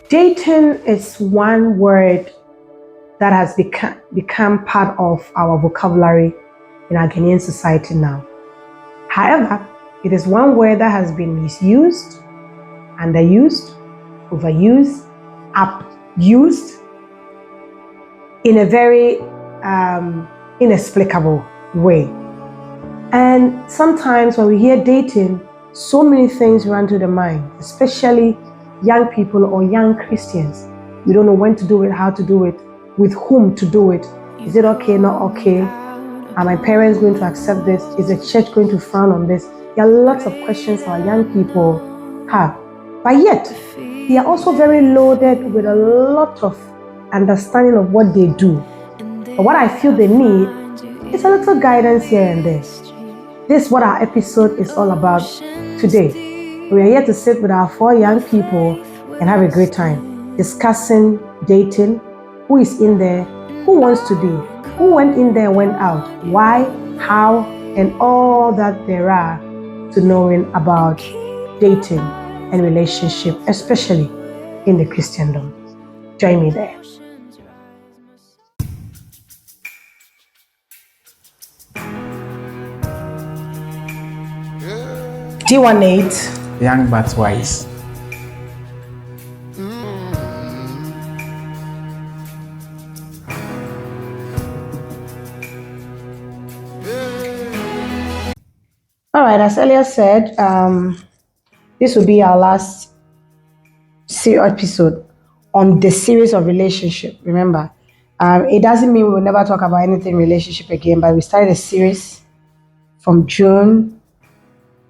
Dating is one word that has become part of our vocabulary in our Ghanaian society now. However, it is one word that has been misused, underused, overused, abused in a very inexplicable way. And sometimes when we hear dating, so many things run through the mind, especially young people or young Christians. We don't know when to do it, how to do it, with whom to do it. Is it okay, not okay? Are my parents going to accept this? Is the church going to frown on this? There are lots of questions our young people have. But yet, they are also very loaded with a lot of understanding of what they do. But what I feel they need is a little guidance here and there. This is what our episode is all about today. We are here to sit with our 4 young people and have a great time discussing dating, who is in there, who wants to be, who went in there and went out, why, how, and all that there are to knowing about dating and relationship, especially in the Christendom. Join me there. D18. Young but wise. All right, as earlier said, this will be our last episode on the series of relationship. Remember, it doesn't mean we'll never talk about anything relationship again, but we started a series from June,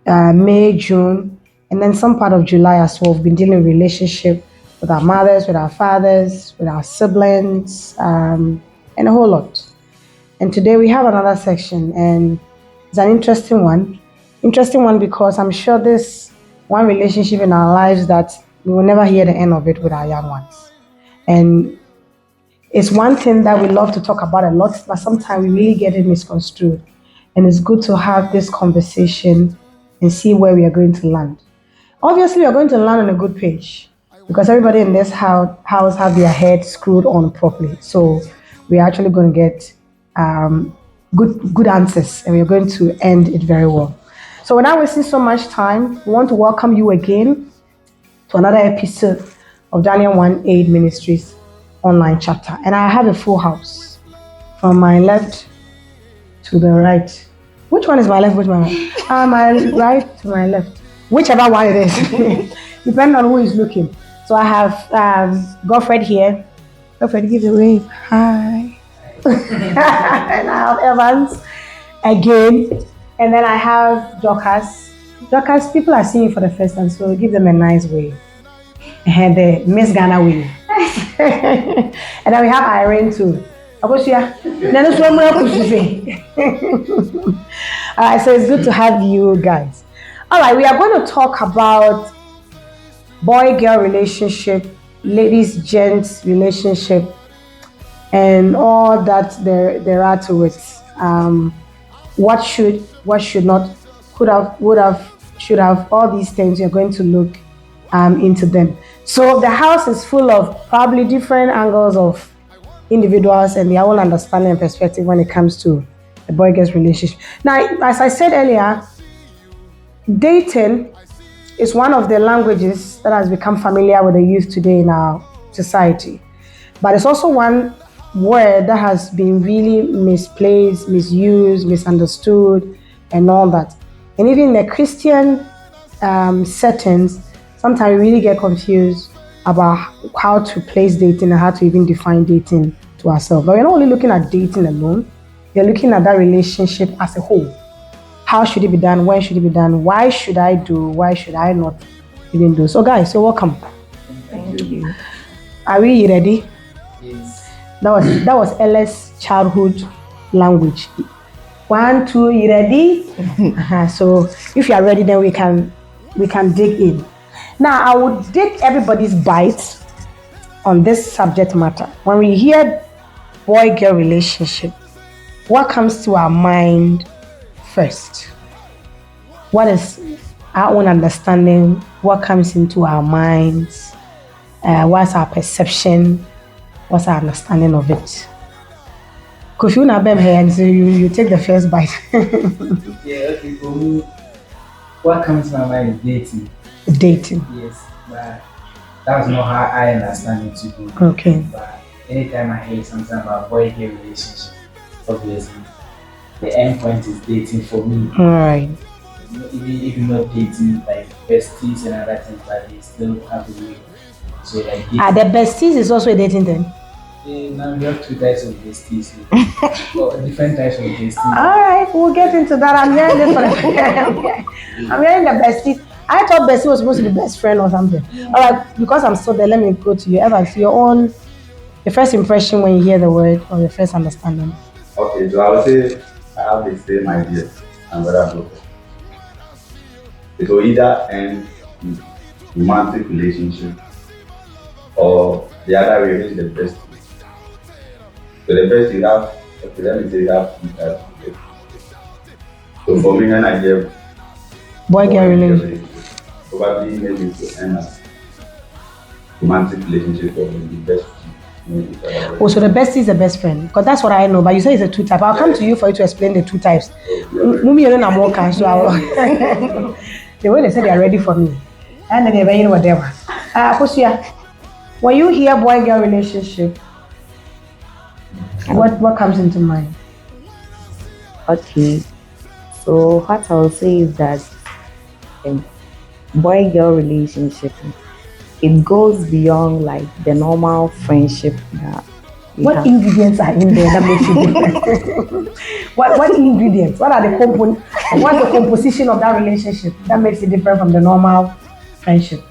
May, June, and then some part of July as well. We've been dealing with relationship with our mothers, with our fathers, with our siblings, and a whole lot. And today we have another section, and it's an interesting one. Interesting one because I'm sure this one relationship in our lives that we will never hear the end of it with our young ones. And it's one thing that we love to talk about a lot, but sometimes we really get it misconstrued. And it's good to have this conversation and see where we are going to land. Obviously, we are going to land on a good page because everybody in this house have their head screwed on properly. So we're actually going to get good answers, and we're going to end it very well. So without wasting so much time, we want to welcome you again to another episode of Daniel 1-8 Ministries online chapter. And I have a full house from my left to the right. Which one is my left? Which one? My right to my left. Whichever one it is, depending on who is looking. So I have Godfred here. Godfred, give a wave. Hi. And I have Evans again. And then I have Dorcas. Dorcas, people are seeing you for the first time, so give them a nice wave. And the Miss Ghana wave. And then we have Irene too. Alright, so it's good to have you guys. Alright, we are going to talk about boy-girl relationship, ladies-gents relationship, and all that there are to it. What should not, could have, would have, should have, all these things. You're going to look into them. So the house is full of probably different angles of individuals and their own understanding and perspective when it comes to the boy-girl relationship. Now, as I said earlier, dating is one of the languages that has become familiar with the youth today in our society. But it's also one word that has been really misplaced, misused, misunderstood, and all that. And even in the Christian settings, sometimes we really get confused about how to place dating and how to even define dating to ourselves. But we're not only looking at dating alone, we're looking at that relationship as a whole. How should it be done? When should it be done? Why should I do? Why should I not even do? So guys, you're welcome. Thank you. Are we ready? Yes. That was Ella's childhood language. 1, 2, you ready? So if you are ready, then we can dig in. Now I would take everybody's bite on this subject matter. When we hear boy-girl relationship, what comes to our mind first? What is our own understanding, what comes into our minds, what's our perception, what's our understanding of it. Kofi una bem here and so you take the first bite. Yeah, okay, for me, what comes to my mind is dating. Dating. Yes, but that's not how I understand it to be. Okay. But anytime I hear something about boy-girl relationship, obviously, the end point is dating for me. All right. Even if you're not dating like besties and other things, but they still have a way. So like The besties is also a dating thing. now we have two types of besties, or different types of besties. All right, we'll get into that. I'm hearing this for the I'm hearing the bestie. I thought bestie was supposed to be best friend or something. All right, because I'm still there, let me go to you. Evans, your first impression when you hear the word or your first understanding. Okay, so I would say I have the same idea and what I'm looking. It will either end in romantic relationship or the other way, which is the best. So the best you have, okay, let me say you have two types of relationships. So for me, when I hear Boy-girl relationship. probably maybe it will end as romantic relationship or the best. Oh, so the bestie is the best friend because that's what I know. But you say it's a two type. I'll come to you for you to explain the two types. Mumi, you know, I'm more cash. So the way they said they are ready for me, and then they're ready whatever. Kosia, when you hear boy-girl relationship, what comes into mind? Okay, so what I'll say is that boy-girl relationship, it goes beyond like the normal friendship that what ingredients are in there that makes it different? what ingredients? What are the components? What's the composition of that relationship that makes it different from the normal friendship?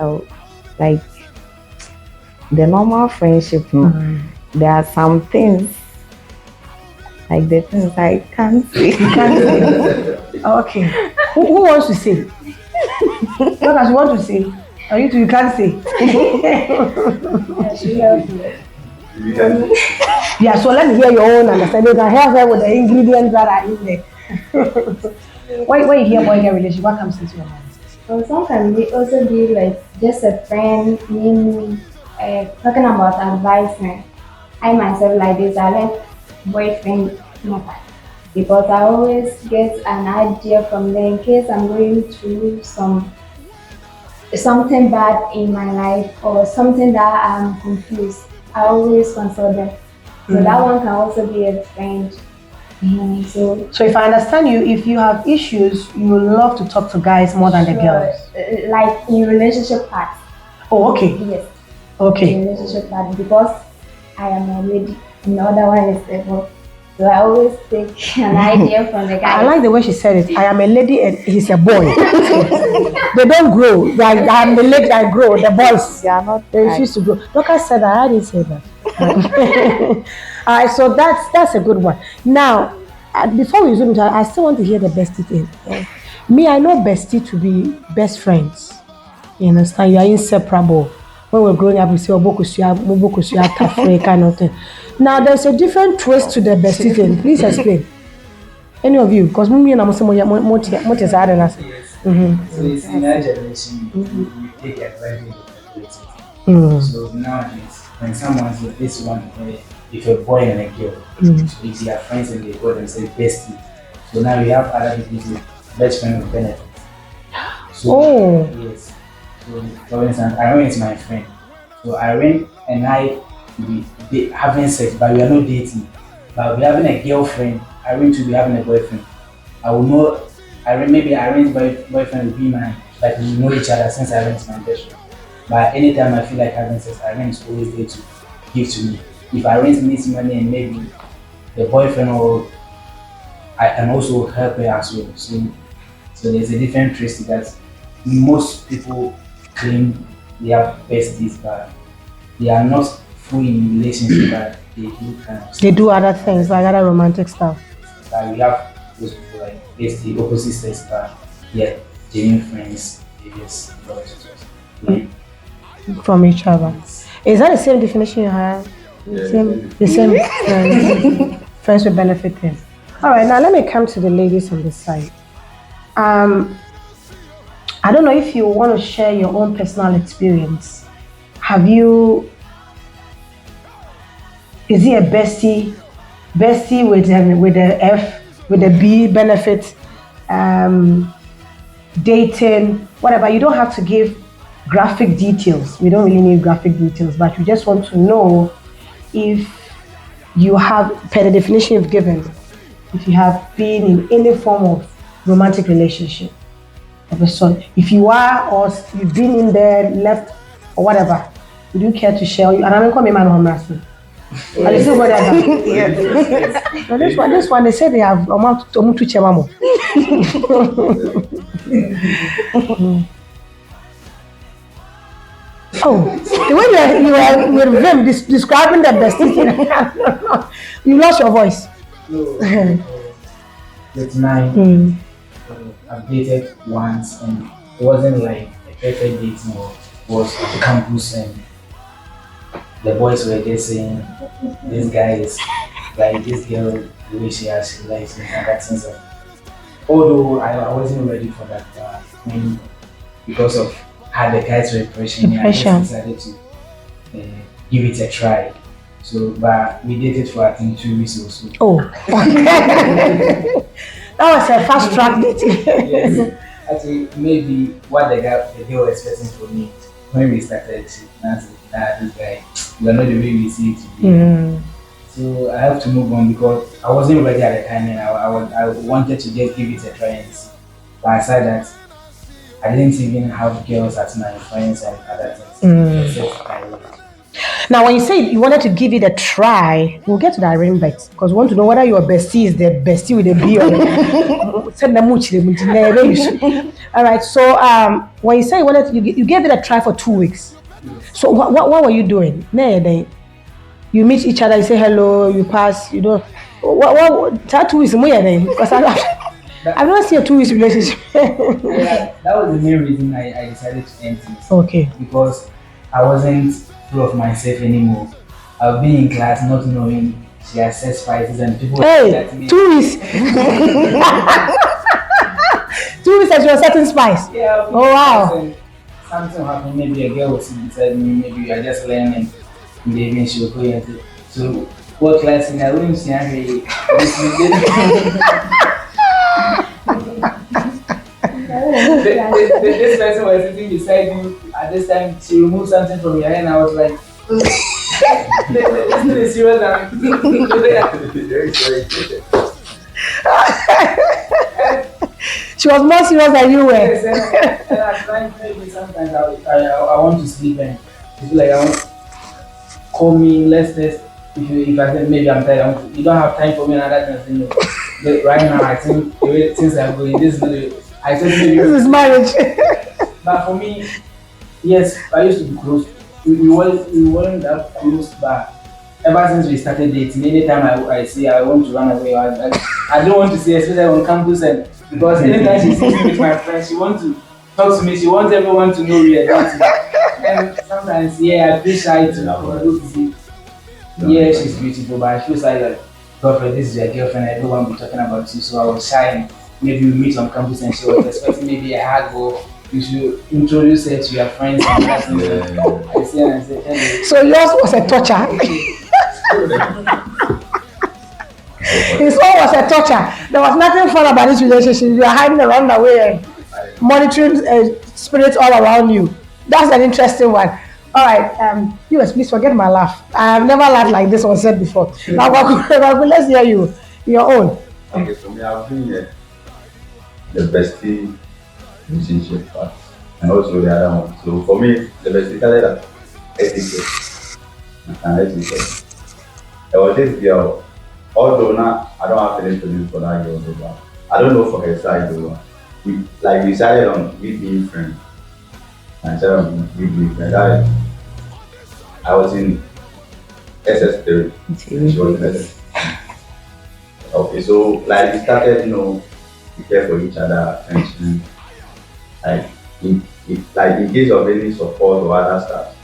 Oh, like the normal friendship, there are some things like the things I can't say. Okay. Who wants to say? What does you want to say? Or you two, you can't say. Yeah, so let me hear your own understanding. You can help her with the ingredients that are in there. When you hear boy-girl relationship, what comes into your mind? Well, sometimes it also be like just a friend, me, talking about advice. I myself like this, I like boyfriend matter because I always get an idea from them in case I'm going through something bad in my life or something that I'm confused. I always consult them. So that one can also be a friend. So if I understand you, if you have issues, you will love to talk to guys more than the girls. Like in relationship part. Oh, okay. Yes. Okay. In relationship part because I am a lady and the other one is a boy. So I always take an idea from the guy. I like the way she said it. I am a lady and he's a boy. They don't grow. I am the lady, I grow. The boys, They are not. they refuse to grow. Lucas said that. I didn't say that. All right, so that's a good one. Now, before we zoom into it, I still want to hear the bestie thing. Me, I know bestie to be best friends. You understand? You are inseparable. When we're growing up, we say, "Obokusia, Tafre," kind of thing. Now, there's a different twist to the bestie thing. Please explain. Any of you? Because me and I'm saying, what is that? So it's in our generation, we take advantage of the So nowadays, when someone's with this one, if a boy and a girl, so if they are friends and they call themselves bestie, so now we have other people who best friend with benefits. So, yes. So, for instance, Irene is my friend. So Irene and I be having sex, but we are not dating. But we having a girlfriend. Irene to be having a boyfriend. I will know. Maybe Irene's boyfriend will be mine. Like we know each other since Irene is my best friend. But anytime I feel like having sex, Irene is always there to give to me. If Irene needs money and maybe the boyfriend or I can also help her as well. So there's a different twist that most people claim they have besties, but they are not fully in relationship, but they do kind of stuff. They do other things, like other romantic stuff. Like we have those people like bestie, opposite sex, but yeah, genuine friends, they just love from each other. Is that the same definition you have? The same friends, friends with benefit thing. All right, now let me come to the ladies on this side. I don't know if you want to share your own personal experience. Have you, is he a bestie with the F, with the B benefit, um, dating, whatever? You don't have to give graphic details. We don't really need graphic details, but we just want to know if you have, per the definition you've given, if you have been in any form of romantic relationship of a sort. If you are, or you've been in there, left, or whatever, would you care to share? And I'm going to man home last week. And this is what I have. Now this one, they say they have amount to chemamo. Oh, the way you were with them describing the best thing, you lost your voice. No, it's mine. I've dated once and it wasn't like a perfect date, no. It was at the campus and the boys were just saying this guy is like this girl, the way she likes me and that sense of, although I wasn't ready for that when because of how the guys were pressuring me, I just decided to give it a try. So but we dated for I think 2 weeks or so. Oh. That was a fast track dating. Yes. Actually, maybe what the girl was expecting from me when we started, this guy, we are not the way we see it to be. So I have to move on because I wasn't ready at the time and I wanted to just give it a try and see. But I said that I didn't even have girls as my friends and other things. Now, when you say you wanted to give it a try, we'll get to that ring bet because we want to know whether your bestie is the bestie with a B or send them much. All right. So, when you say you gave it a try for 2 weeks. So, what were you doing? You meet each other, you say hello, you pass, you don't. What 2 weeks? Because I've never seen a 2 weeks relationship. Yeah, that was the main reason I decided to end it. Okay. Because I wasn't full of myself anymore. I've been in class not knowing she has sex spices and people at me. 2 weeks. 2 weeks as your certain spice. Yeah. Oh wow. Something happened, maybe a girl was beside me, maybe you are just learning, maybe she will go into. So what class in I wouldn't see any this person was sitting beside you at this time. She removed something from your hand. And I was like, "This is serious." She was more serious than you were. Yes, and I find maybe sometimes I want to sleep and it's like I want call me. Let's test. If I said maybe I'm tired, you don't have time for me and other things. You know. But right now I think the way things are going, this is not the I said maybe this is marriage. But for me, yes, I used to be close. We weren't that close, but ever since we started dating, anytime I see I want to run away. I don't want to see, especially on campus, and because anytime she sees me with my friends, she wants to talk to me. She wants everyone to know we are dating. And sometimes, I feel shy to go to see. Yeah, she's beautiful, but I feel like, girlfriend, this is your girlfriend. I don't want to be talking about you, so I was shy. And maybe we meet on campus and she was expecting maybe a hug or you should introduce her to your friends and that thing. I say, hello. So yours was a torture. His own was a torture. There was nothing fun about this relationship. You are hiding around the way and monitoring spirits all around you. That's an interesting one. All right, US, please forget my laugh. I have never laughed like this was said before. Now, let's hear you. Your own. Okay, for me, I've been here. The bestie relationship part and also the other one. So for me, the bestie started at etiquette and etiquette. There was this girl, although now I don't have any feelings for that girl, but I don't know for her side though. We decided on we being friends. And instead of we being friends, I was in SS3 and she was in SS3. Okay, so we started, we care for each other, attention, in case of any support or other stuff,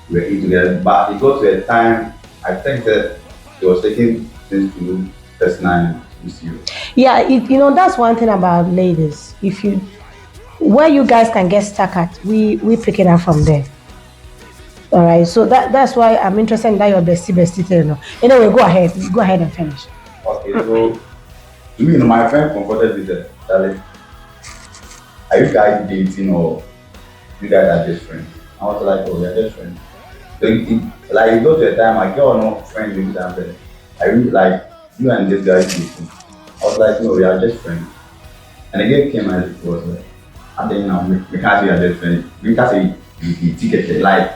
we were in together. But it got to a time, I think that he was taking things to personal and too serious. Yeah, that's one thing about ladies. If you where you guys can get stuck at, we pick it up from there. All right. So that's why I'm interested in that your bestie thing. No. Anyway, go ahead and finish. Okay, so to me, my friend comforted me that, Charlie, are you guys dating or you guys are just friends? I was like, oh, we're just friends. So like it got to a time, I get on no friends with them. But I really like you and this guy dating. I was like, no, we are just friends. And the girl came and it was like, I think now we can't say we are just friends. We can't say we ticket like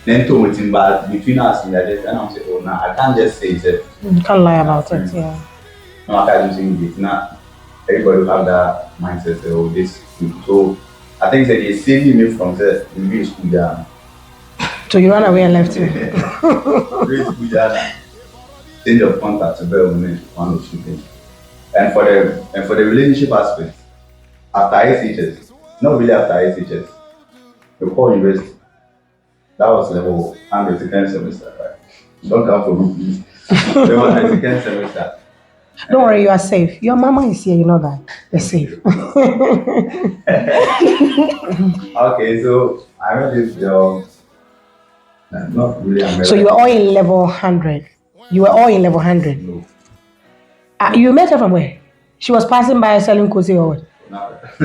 then told him but between us we are just and I'm saying, oh now I can't just say it. You can't lie about it, yeah. No, I can't say it. Now everybody will have that mindset oh this. So I think that they saved me from the maybe school down. So you ran away and left him. Really school down. Change of contact to bear women one or two things. And for the relationship aspect, after SHS, not really after SHS, the core university, that was level 100 second semester, right? Don't come for me, please. They were the second semester. Don't worry, you are safe. Your mama is here, you know that. You're safe. Okay, so I read this girl, not really American. So you were all in level 100. You were all in level 100. No, You met her from where? She was passing by selling cozy or what? not that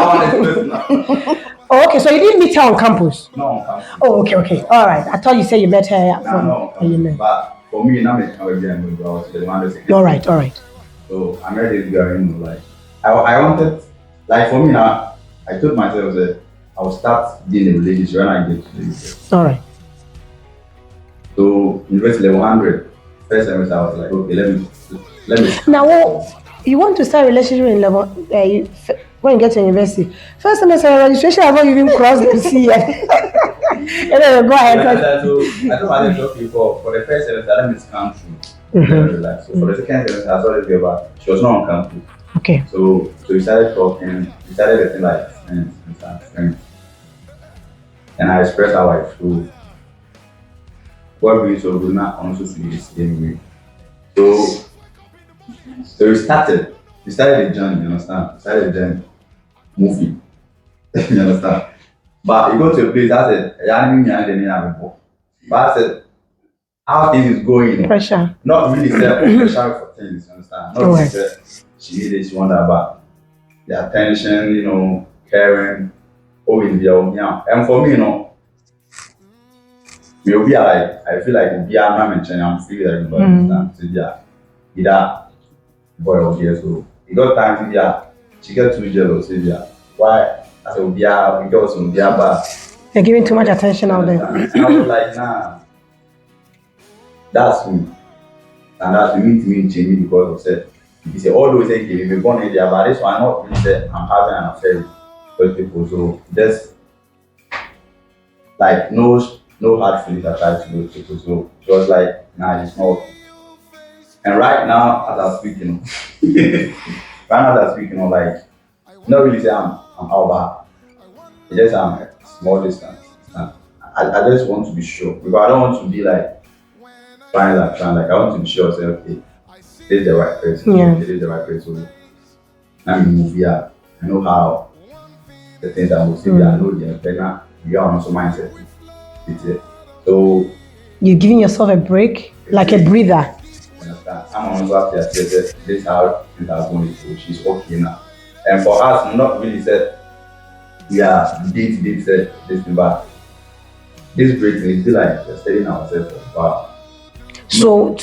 one is personal. Oh, okay. So you didn't meet her on campus. No, on campus. Oh, okay. All right. I thought you said you met her from. No, You met. but for me, now I was the one that's All right. So I met this girl, you know, like I wanted, like for me now, I told myself that I will start being in a relationship when I get to the UK. All right. So university level 100, first semester I was like, okay, let me. Now, you want to start a relationship in level when you get to university. First semester registration, I've not even crossed the sea yet. And then go ahead. So I told myself, okay, for the first semester, let me come through. Relax. So for the second semester, I saw this girl, but she was not on campus. Okay. So we started talking, we started getting like friends. And I expressed how I feel. What we so do not also feel the same way. So we started the journey, you understand? We started the journey, moving, you understand? But you go to a place, I said, but I said, how things is going, Pressure. not really pressure for things, you understand? Not really say she needed, she wanted about the attention, you know, caring, always be around. And for me, you know, we'll be like, I feel like we'll be a man and I'm free that everybody understand. So yeah, either boy or girl. So it got time to yeah, she got too jealous. So yeah, why? I said, we got some bad. You're giving too much attention out there. And I was like, nah, that's me. And that's me to me change because of said, he said, all those things if you're born in there, but this one not really said I'm having an affair with people. So just like no hard feelings attached to those people. So she was like, nah, it's not. And right now, as I'm speaking, like, not really say I'm out back. It's just I'm a small distance. I just want to be sure because I don't want to be like trying. Like I want to be sure. Say, okay, this is the right person. Yeah. This is the right person. Let me move here. I know how the things I will say. I know the pregnant. You are also mindset. It's it. So You're giving yourself a break, like a breather. Understand? I'm also after this is how things are going. So she's okay now. And for us, I'm not really said we are date said this thing, but this break is still like we're studying ourselves. Wow. So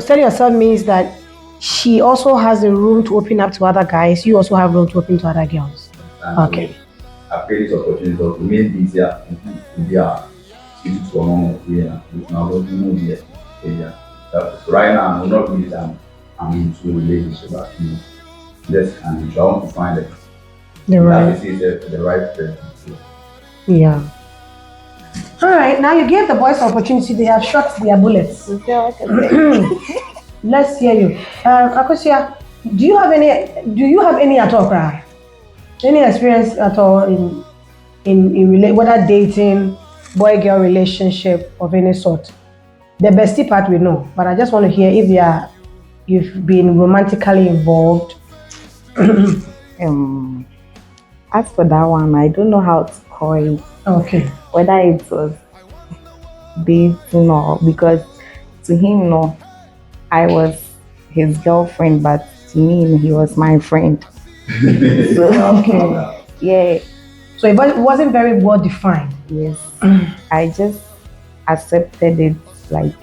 study yourself means that she also has the room to open up to other guys. You also have room to open to other girls. And Okay. So I pray this opportunity to make this year to be a to normal way. It's not going to move yet. Yeah. So right now, I'm not really I'm into a relationship, but you know, just and I want to find it. The right. That is the right person. Yeah. All right. Now you gave the boys the opportunity. They have shot their bullets. Let's hear you. Akosia, do you have any at all, Kra? Any experience at all in whether dating, boy-girl relationship of any sort? The bestie part we know, but I just want to hear if you've been romantically involved. As for that one, I don't know how to call it. Okay. Whether it was dating or because to him, no, I was his girlfriend, but to me, he was my friend. So, Okay. yeah, So it wasn't very well defined. yes, I just accepted it. Like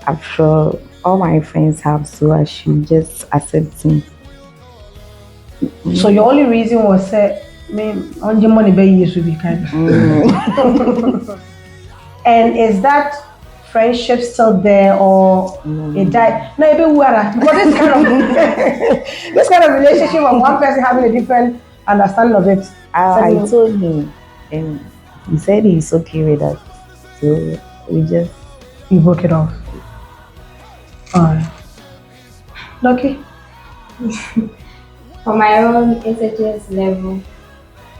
I'm sure all my friends have, so I should just accept him. So your only reason was say, me on your money be used to be kind. And is that friendship still there or it died? No, it be water. But this kind of this kind of relationship of one person having a different understanding of it. I told him, and he said he's okay with that. So we just You broke it off. Alright. Lucky. For my own SHS level,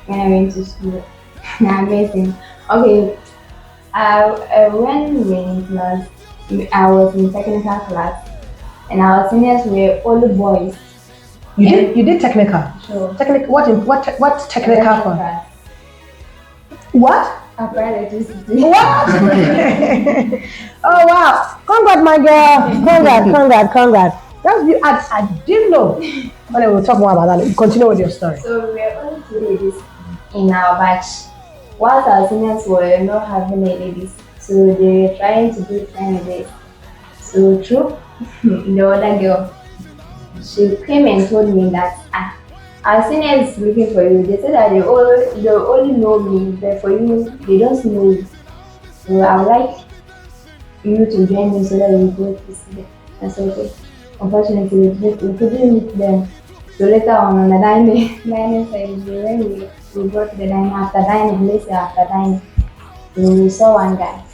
when I went to school, amazing. Okay, when we were in class, I was in technical class, and our seniors were only boys. You did technical. So Technical what technical for? class, What? apparatus. What? Oh wow! Congrats, my girl. Congrats. That's you. I didn't know. But we'll talk more about that. Continue with your story. So we were only two ladies in our batch, whilst our seniors were not having any ladies. So they were trying to do candidates. So true, the other girl, she came and told me that our senior is looking for you. They said that they only know me, but for you, they don't know you. So I would like you to join me so that we go to see them. I said, okay. Unfortunately, we couldn't meet them. So later on the dining side, when we go to the dining, after dining, let's say after dining, we saw one guy.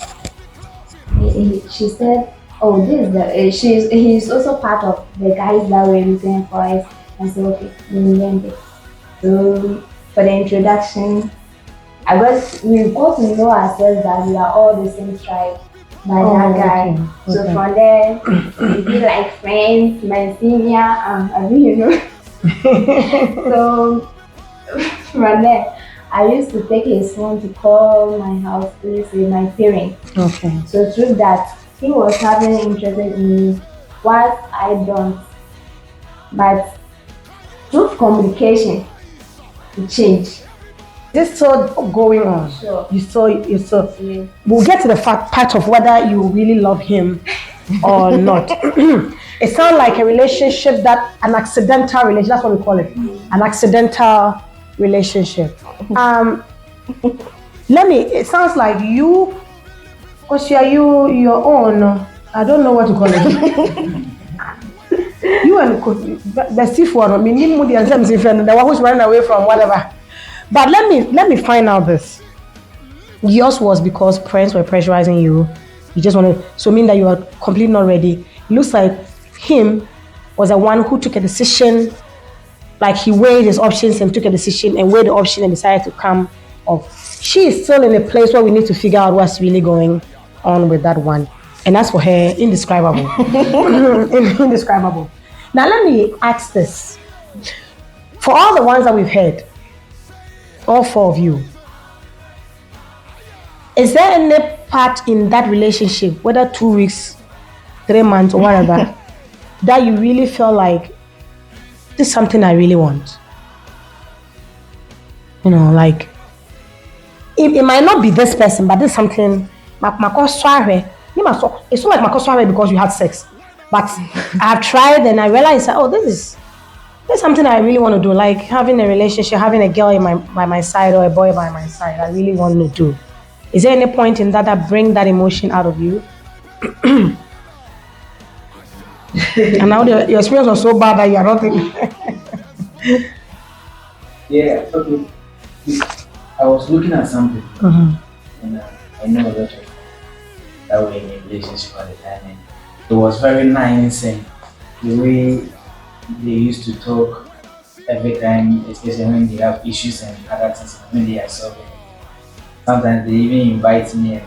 She said, oh, this is the, he's also part of the guys that were looking for us. I said, okay, we went there. So for the introduction, we got to know ourselves that we are all the same tribe by that guy. Okay. So from there, we be like friends, my senior, I mean, you know. So from there, I used to take his phone to call my house, with my parents. Okay. So through that, he was having interest in me, what I don't. But through communication, it changed. This still going on. Sure. You still. Yeah. We'll get to the part of whether you really love him or not. It sounds like a relationship an accidental relationship. That's what we call it, an accidental relationship. It sounds like you, because your own. I don't know what to call it. You and the seafood. I mean, the one who's running away from whatever. But let me find out this. Yours was because friends were pressurizing you. You just wanted, so mean that you are completely not ready. It looks like him was the one who took a decision, like he weighed his options and took a decision and weighed the option and decided to come off. She is still in a place where we need to figure out what's really going on with that one. And as for her, indescribable. Indescribable. Now let me ask this. For all the ones that we've heard, all four of you, is there any part in that relationship, whether 2 weeks, 3 months, or whatever, that you really feel like this is something I really want? You know, like it might not be this person, but this is something. It's not like Makosware because you had sex, but I've tried and I realized that this is something I really want to do, like having a relationship, having a girl by my side or a boy by my side. I really want to do. Is there any point in that bring that emotion out of you? And now your experience was so bad that you are not thinking. Yeah, okay. I was looking at something, and I know a lot of that were in a relationship at the time, and it was very nice, and the way they used to talk every time, especially when they have issues and other things, when they are solving. Sometimes they even invite me and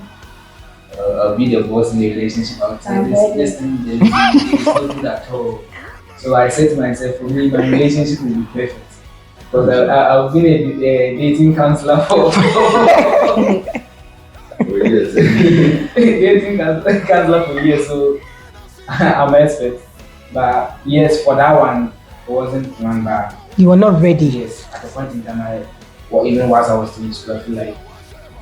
I'll be the boss in the relationship. I'll tell this thing is not good at all. So I said to myself, for me, my relationship will be perfect. Because I've been a dating counselor for Yes. dating counselor for years, so I'm an expert. But yes, for that one, it wasn't one bad. You were not ready. Yes, at the point in time, well, even whilst I was still in school, I feel like,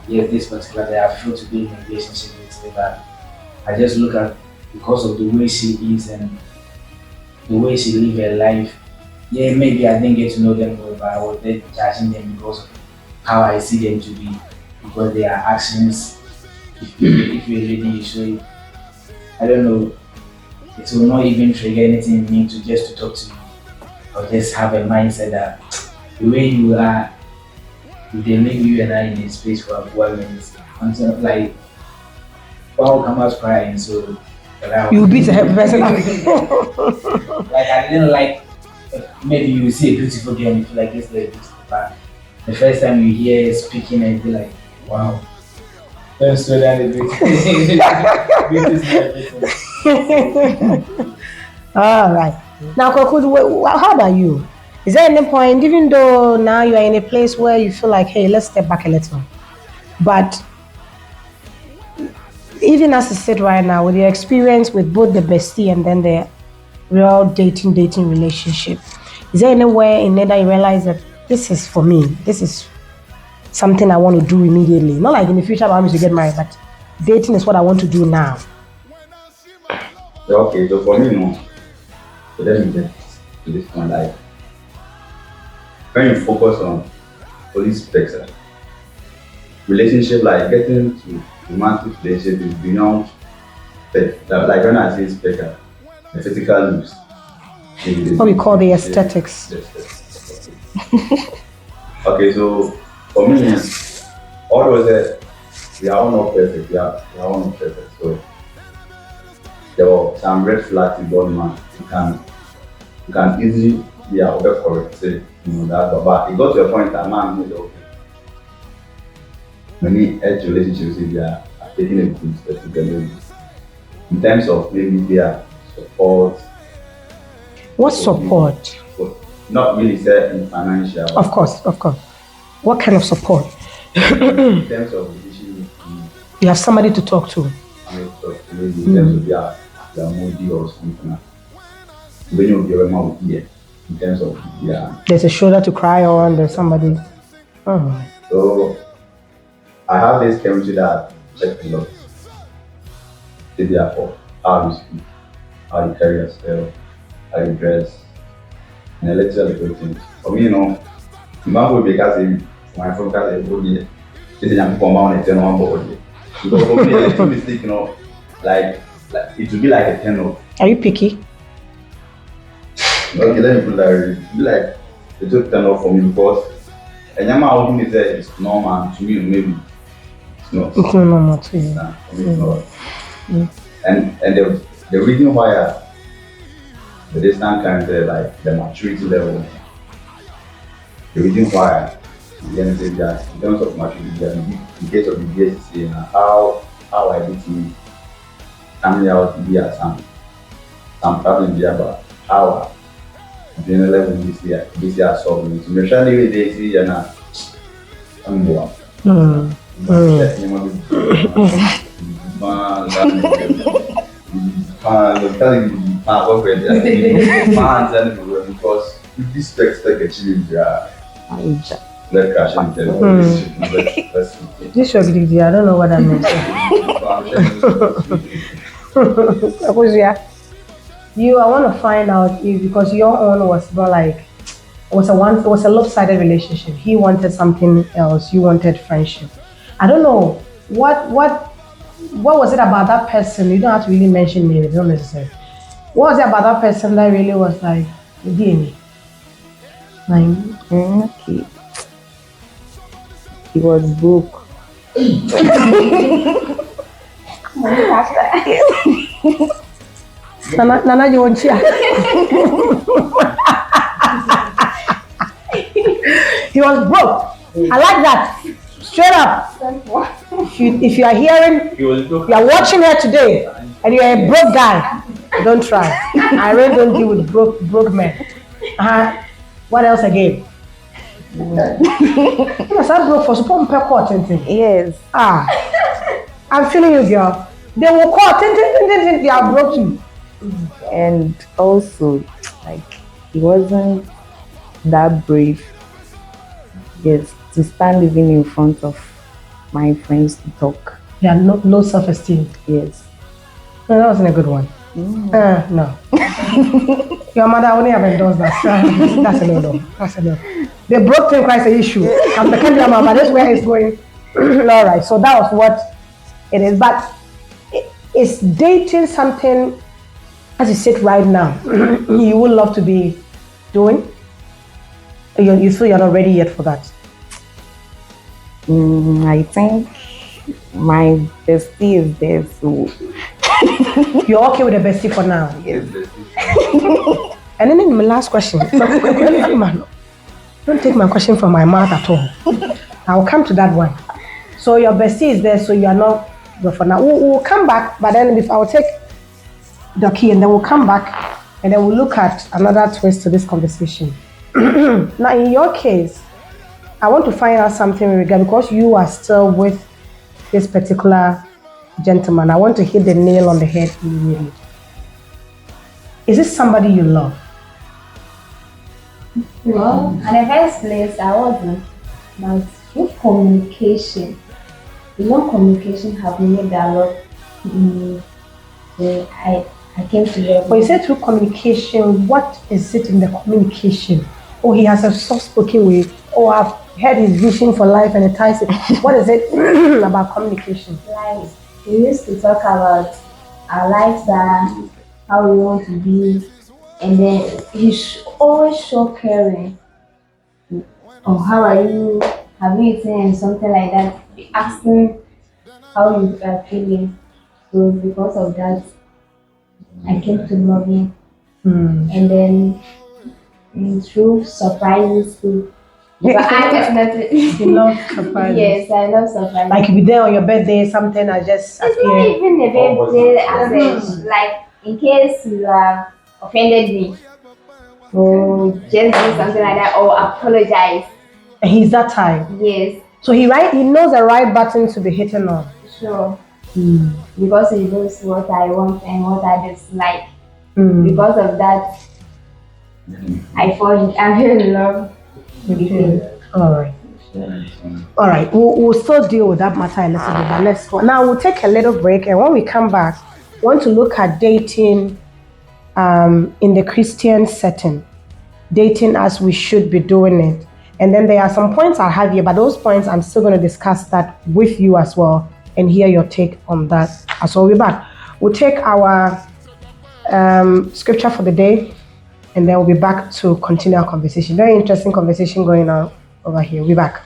yes, this particular day, I feel to be in a relationship with her, but I just look at, because of the way she is and the way she live her life. Yeah, maybe I didn't get to know them well, but I was there judging them because of how I see them to be, because their actions. If you're a lady, you show it. I don't know. It will not even trigger anything in me to just to talk to you. Or just have a mindset that the way you are, if they leave you and I in a space for 12 minutes, until like, I'll come out crying. So You beat the person up. like I didn't like, maybe you see a beautiful girl and you feel like this lady, but the first time you hear her speaking and you be like, wow. Don't slow down a bit. All right. Now, Kokud, how about you? Is there any point, even though now you are in a place where you feel like, hey, let's step back a little, but even as you sit right now, with your experience with both the bestie and then the real dating relationship, is there anywhere in there that you realize that this is for me, this is something I want to do immediately? Not like in the future I want to get married, but dating is what I want to do now. Okay, so for me, no. So let me get to this point. Like, when you focus on police spectrum, relationship, like getting to romantic relationship is beyond like when I say spectrum, the physical looks. What we call the aesthetics. Okay, so for me, all those that we are all not perfect, we are all not perfect. So there were some red flags in God man. You can easily be over correct, say, that, but it got to a point that man made okay. Many edge relationships if they are taking a good step together in terms of maybe their support. What support? Not really say in financial. Of course. What kind of support? In terms of relationship, you have somebody to talk to. In terms of their moody or something. When you give them out here, in terms of there's a shoulder to cry on. There's somebody. Oh. So I have this chemistry that check a lot. Therefore, how you speak, how you carry yourself, how you dress, and a little things. For me, man will be because my phone has a body. This is a compound and 10 body. Because for me, it's too mistake, like it will be like a 10 of. Are you picky? Okay, let me put that way. It will be like it took 10 off for me because and Yama out me say it's normal to me, maybe it's not. It's not normal to you. For me, it's not. And the reason why the distance kind of like the maturity level, the reason why the end of that in terms of maturity, in case of the BSC and how I did me coming out to be at some problem there, but how the level this year solving. So make sure they see and I'm more. Because with this text like achieving let crash into this should be I don't know what that means. I want to find out if, because your own was not like it was a lopsided relationship. He wanted something else, you wanted friendship. I don't know what was it about that person. You don't have to really mention names, it's not necessary. What was it about that person that really was like DNA? Okay. He was broke. Nana, you want cheer? He was broke. I like that. Straight up. If you are hearing, you are watching here today, and you are a broke guy, don't try. I really don't deal with broke men. What else again? Yes, I broke for support court. Yes. Ah, I'm feeling you, girl. They will call. They are broken. And also, like, he wasn't that brave, yes, to stand even in front of my friends to talk. Yeah, no self-esteem. Yes. No, that wasn't a good one. No. Your mother only have endorsed that. That's a no. That's a no. The broke thing Christ an issue. I'm the kind of mama, but that's where it's going. All right. So that was what it is. But is dating something, as you sit right now, you would love to be doing? You feel you're not ready yet for that? I think my bestie is there, so You're okay with the bestie for now? yes. And then my last question. Don't take my question from my mouth at all. I'll come to that one. So your bestie is there, so you are not good for now. We'll come back, but then if I'll take the key and then we'll come back and then we'll look at another twist to this conversation. Now, in your case, I want to find out something in regard, because you are still with this particular gentleman. I want to hit the nail on the head immediately. Is this somebody you love? Well, in the first place, I wasn't. But through communication, communication have made a lot in me. So I came to love When you say through communication, what is it in the communication? Oh, he has a soft-spoken way. Oh, I've heard his vision for life and it ties it. What is it about communication? Like, we used to talk about our lifestyle, how we want to be, and then he's always so caring. Oh, how are you? Have you eaten? And something like that. Be asking how you are feeling. So because of that, I came to love him. And then through surprises too. But I definitely You love surprises. yes, I love surprises. Like you be there on your birthday, something I just It's not appear. even a birthday as like in case you have offended me. Or just do something like that or apologize. And he's that type. Yes, So he knows the right button to be hitting on. sure. Because he knows what I want and what I dislike. Mm. Because of that, I'm in love with him. All right. We'll still deal with that matter a little bit, but let's go. Now we'll take a little break, and when we come back, we want to look at dating in the Christian setting, dating as we should be doing it. And then there are some points I have here, but those points I'm still going to discuss that with you as well and hear your take on that. So we'll be back. We'll take our scripture for the day, and then we'll be back to continue our conversation. Very interesting conversation going on over here. We'll be back.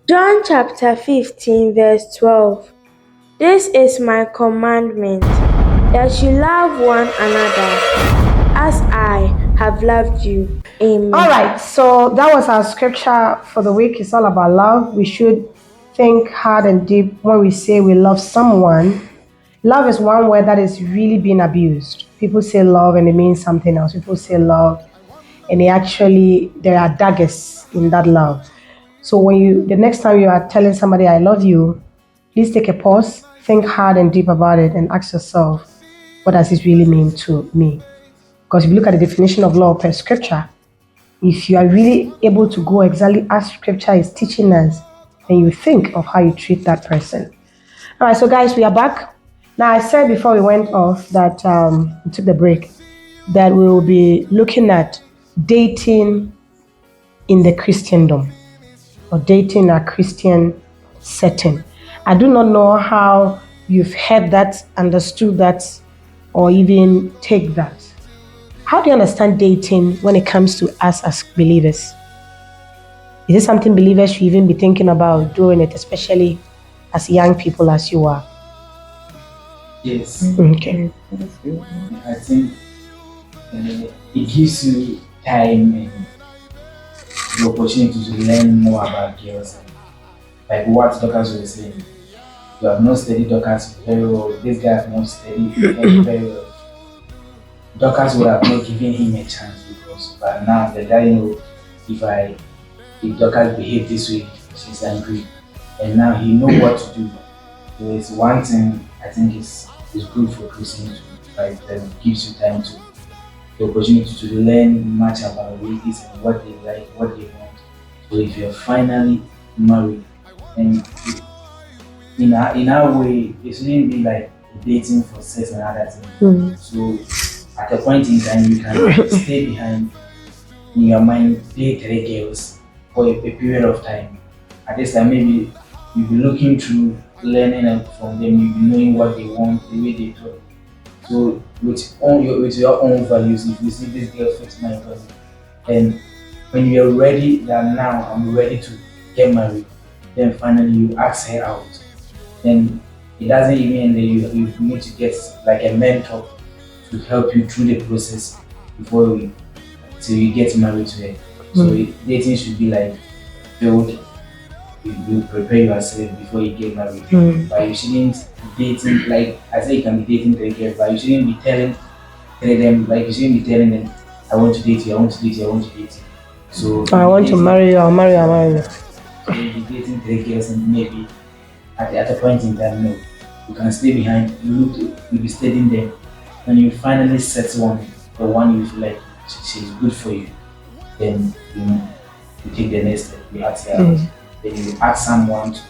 John chapter 15 verse 12. This is my commandment, that you love one another as I have loved you. Amen. All right, so that was our scripture for the week. It's all about love. We should think hard and deep when we say we love someone. Love is one word that is really being abused. People say love and it means something else. People say love and there are daggers in that love. So the next time you are telling somebody I love you, please take a pause, think hard and deep about it, and ask yourself, what does this really mean to me? Because if you look at the definition of love per scripture, if you are really able to go exactly as scripture is teaching us, then you think of how you treat that person. All right, so guys, we are back. Now, I said before we went off that we took the break, that we will be looking at dating in the Christendom, or dating a Christian setting. I do not know how you've heard that, understood that, or even take that. How do you understand dating when it comes to us as believers? Is it something believers should even be thinking about doing it, especially as young people as you are? Yes. Okay. I think it gives you time and the opportunity to learn more about girls. Like what Dorcas was saying. You have not studied Dorcas very well. This guy has not studied him very well. Dorcas would have not given him a chance because but now the guy know if Dorcas behave this way, she's angry. And now he know what to do. So it's one thing I think is good for Christian to like that gives you time to the opportunity to learn much about ladies and what they like, what they want. So if you're finally married and in our way it shouldn't be like dating for sex and other things. So at a point in time you can stay behind in your mind date three girls for a period of time. At this time maybe you'll be looking through learning from them, you'll be knowing what they want, the way they talk. So with your own values, if you see this girl fits my value, and when you're ready that now I'm ready to get married, then finally you ask her out. Then it doesn't even end there. You need to get like a mentor to help you through the process before till you get married to her. So dating should be like build. You prepare yourself before you get married. But you shouldn't be dating like I say you can be dating three girls, but you shouldn't be telling them like you shouldn't be telling them I want to date you, I want to date you, I want to date you. So I want to marry you, I'll marry you, I'll marry you. So you'll be dating three girls and maybe at a point in time, no. You can stay behind, you'll be studying them. When you finally settle on the one you feel like she's good for you, then you take the next step, you ask her out. Then you ask someone to,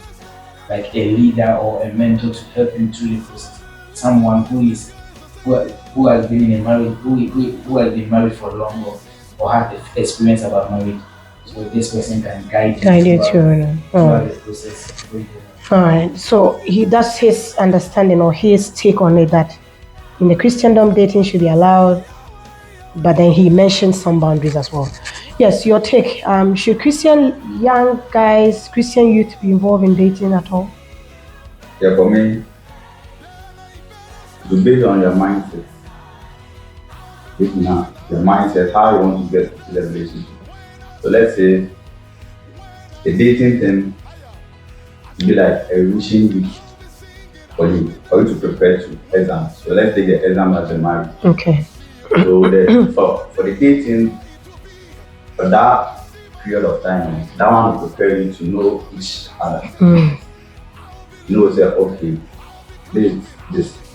like a leader or a mentor to help you through the process. Someone who has been in a marriage, who has been married for long or has experience about marriage. So this person can guide you throughout the process. All right. So that's his understanding or his take on it that in the Christendom dating should be allowed, but then he mentioned some boundaries as well. Yes, your take. Should Christian young guys, Christian youth be involved in dating at all? Yeah, for me, it's based on your mindset. Your mindset, how you want to get to the relationship. So let's say the dating thing will be like a revision week for you to prepare to exams. So let's take the exam as a marriage. Okay. So for the dating, for that period of time, that one will prepare you to know each other. You know, say, okay, this,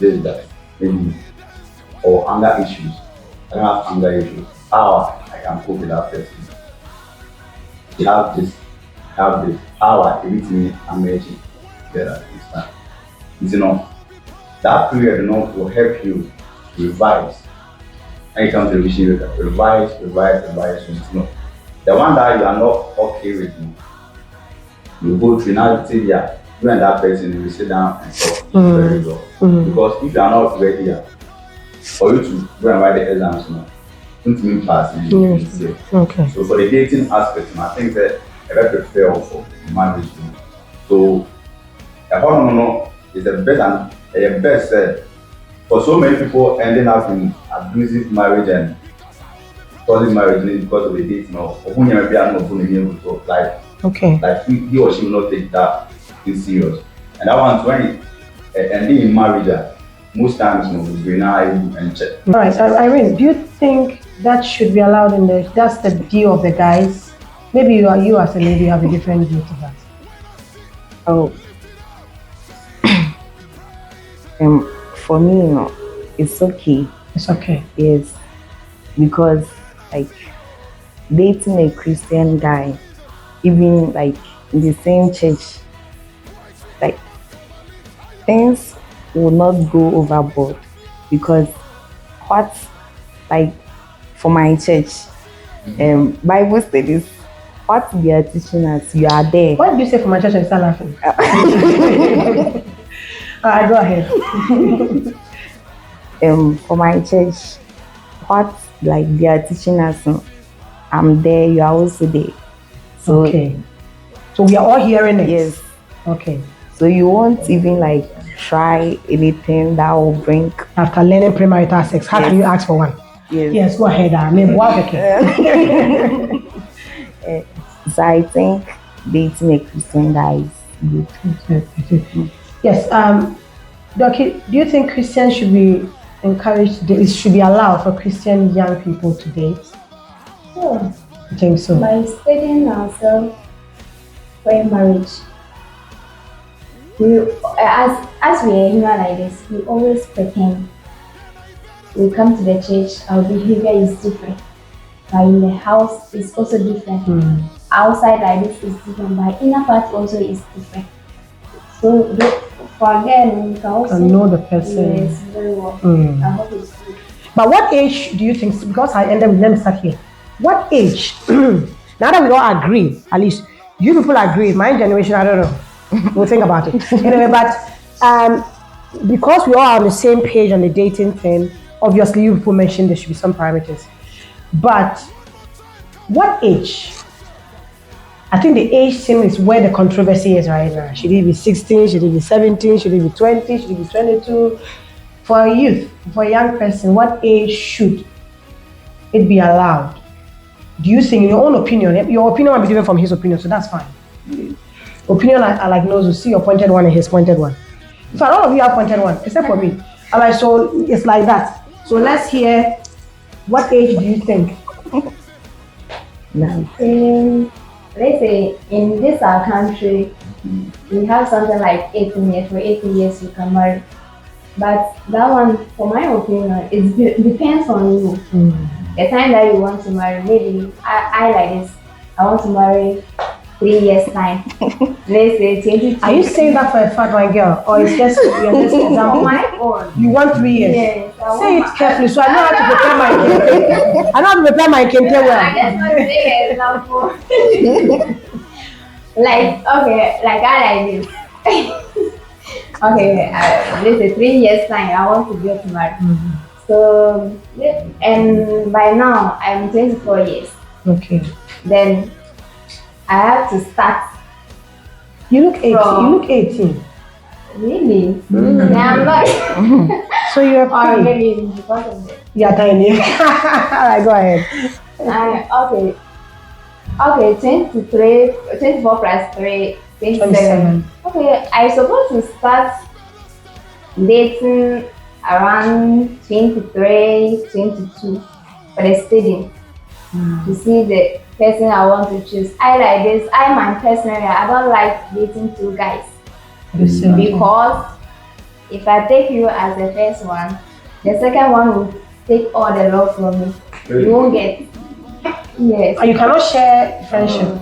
that, maybe, or anger issues. I don't have anger issues. How I can cope with that person. You have this, how I everything I'm making together. You know, that period will help you revise. And you come to the relationship, revise. You know, the one that you are not okay with, you go through now. Say, yeah, you and that person, you will sit down and talk very well. Because if you are not ready for you to go and write the exams, don't mean pass. Okay. So for the dating aspect, I think that I better prepare for marriage. So, is the best and the best said. For so many people ending up in abusive marriage and causing marriage because of the dating or who never be able to apply. Okay. Like he or she will not take that thing serious. And that one's when ending in marriage, most times we'll be now and check. All right, Irene, do you think that should be allowed in that's the view of the guys? Maybe you as a lady have a different view to that. Oh. For me, it's okay. It's okay. Yes, because like dating a Christian guy, even like in the same church, like things will not go overboard because what like for my church, Bible studies, what they are teaching us, you are there. Why did you say for my church and start laughing? Go ahead. For my church, what like they are teaching us, I'm there, you are also there. So okay. So we are all hearing it. Yes. Okay. So you won't even like try anything that will bring after learning premarital sex. How can you ask for one? Yes. Yes, go ahead. So I think dating a Christian guy is good. Yes. Doki, do you think Christians should be encouraged? It should be allowed for Christian young people to date? So, I think so. by studying ourselves for marriage, we, as we are human like this, we always pretend. We come to the church, our behavior is different. But in the house, it's also different. Outside like this is different, but inner part also is different. So for again, we can also And know the person. Yes, very well. I hope it's good. But what age do you think? Because I ended with, let me start here. What age? Now that we all agree, at least you people agree. My generation, I don't know. We'll think about it anyway. But because we all are on the same page on the dating thing, obviously you people mentioned there should be some parameters. But what age? I think the age thing is where the controversy is right now. Should it be 16? Should it be 17? Should it be 20? Should it be 22? For a youth, for a young person, what age should it be allowed? Do you think, in your own opinion, your opinion might be different from his opinion, so that's fine. Opinion I like knows, you see your pointed one and his pointed one. So all of you have pointed one, except for me. All right, so it's like that. So let's hear, what age do you think? Let's say in this our country, we have something like 18 years. For 18 years, you can marry. But that one, for my opinion, it depends on you. The time that you want to marry, maybe I like this. I want to marry 3 years time. Let's say 20. Are you saying that for a fact, my girl, or it's just you're just For example? my own. You want 3 years? Yes. Say it carefully, so I know how to prepare my kente. I know how to prepare my kente I well. just want to make an example. Like, okay, like I like this. Okay, let's say 3 years time, I want to get married. So, and by now, I'm 24 years. Okay. Then I have to start. You look 18. You look 18. Really? I'm not. So you're Or pretty. maybe because of it. You're tiny. Alright, go ahead. Okay, 23, 24 plus 3, 27. 27. Okay, I supposed to start dating around 23, 22 for the studying to see the person I want to choose. I like this. Personally, I don't like dating two guys because if I take you as the first one, the second one will take all the love from me. You won't get. Yes. And you cannot share friendship.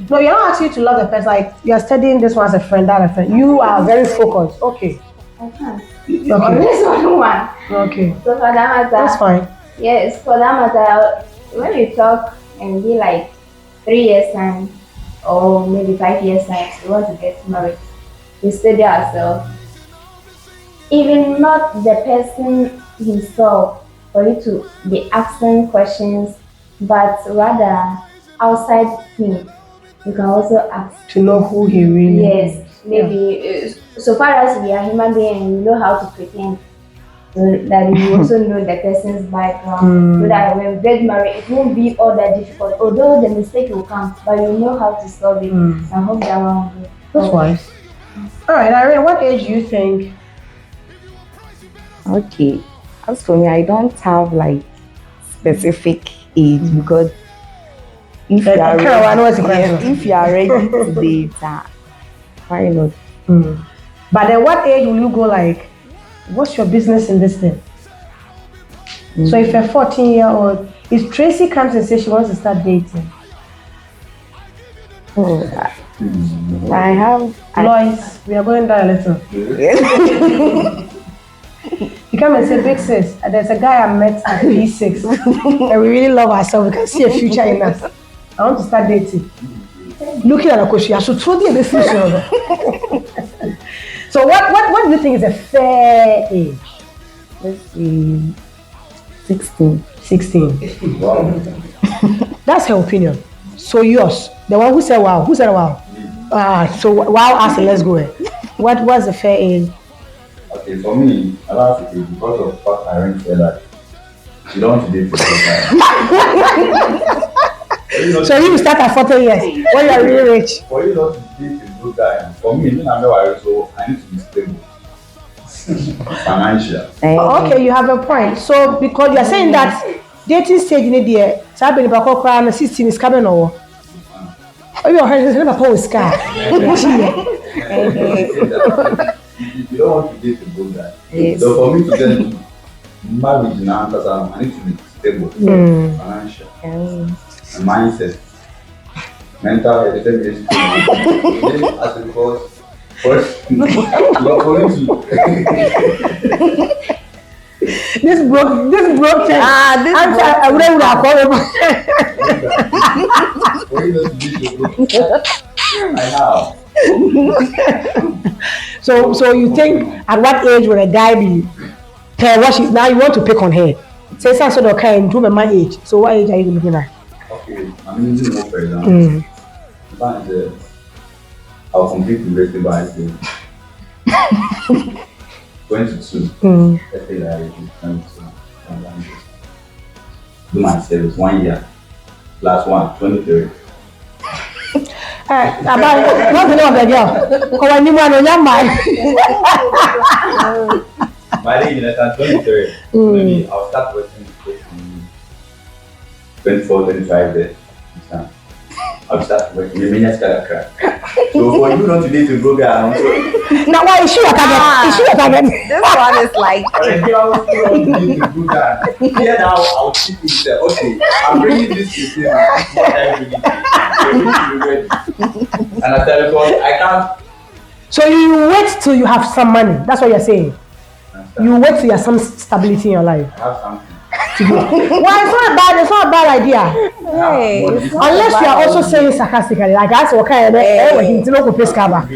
No, you're not asking you to love the person. Like you're studying this one as a friend, that a friend. You are very focused. Okay. I can't. Okay. This one. Okay. So for that matter, That's fine. yes, for that matter, when we talk and be like 3 years time or maybe 5 years time, we want to get married. We study ourselves. Even not the person himself, for you to be asking questions, but rather outside him, you can also ask. To know who he really is. Yes, maybe so far as we are human beings, we know how to pretend. So that you also know the person's background, so that when we get married, it won't be all that difficult. Although the mistake will come, but you know how to solve it. I hope that one will go. That's wise. Alright, Irene, what age do you think? Okay. As for me, I don't have like specific age because if you are I know what's the ready, question. if you are ready to date, why not? But then what age will you go like, what's your business in this thing? So if a 14-year-old, if Tracy comes and says she wants to start dating, Oh, I have. Lois, we are going down a little. You come and say, big sis, there's a guy I met at P6 and we really love ourselves. We can see a future in us. I want to start dating. Looking at a question, I should throw the definition. So what do you think is a fair age? Let's see, 16. 16. Wow. That's her opinion. So yours, the one who said wow. Who said wow? So wow asked, let's go. What's the fair age? Okay, for me, I love it because of what Irene said that she don't want to date for some time. So you start at 40 years when you are really rich. For you not to date a good guy, for me, I'm not worried, so I need to be stable. Financial. Okay, you have a point. So because you are saying that dating stage in the Sabi ni bako kwa na 16 is coming over. Oh, you heard never post car. You don't want to date a good guy. Yes. So for me to get marriage now, because I need to be stable, financial, and mindset, mental health, determination. As because first, you are going to. This broke thing. I wouldn't have called him. For you not to date a good guy, I have. So you think at what age would a guy be per what she's now you want to pick on her? Say some sort of kind to my age. So what age are you looking at? Okay, I'm using more for example. I'll complete university by 22. Let's say that I do 22. Do my service 1 year. Last one, 23. About what's the name of the girl? Because I knew one on your mind. By the age of 23, maybe I'll start working in 24, 25 days. I'll start working. You may just get a crack. So for you not to date a good guy, I'm sorry. Now why is she your target? Is she your target? This one is like But if you are still not to date a good guy, here now I'll keep it there. Okay, I'm bringing this to you. What I bring it to you. And I tell you, because I can't. So you wait till you have some money. That's what you're saying. You wait till you have some stability in your life. I have something. Why it's not a bad idea. hey, it's not Unless a you are bad also idea. saying sarcastically, like that's what kind of him to know place cover.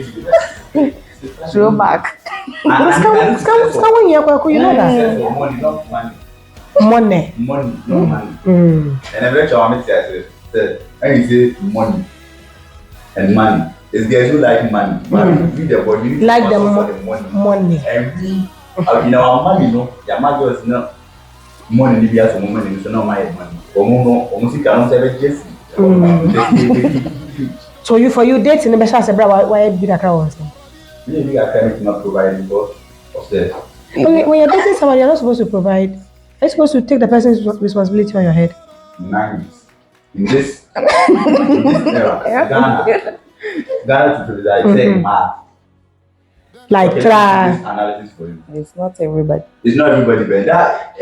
Throwback. It's coming here, you know that. Money, not money. Money. Money, not money. Mm. And eventually, I'm say, when you say money and money, it's guys who like money. Money, you need the body, you need Like to the hustle for the money. Money. And we, in our money, no, your money was not money. If you have some money, it's not my money. Almost you cannot say Jesse. So for you dating the best as a brother, why be that crowd? Maybe I can not provide because of the. When you're dating someone, you're not supposed to provide. You're supposed to take the person's responsibility on your head. Nice. In this era, Ghana to provide saying math. Like Okay, try. this analysis for you. It's not everybody. It's not everybody, but that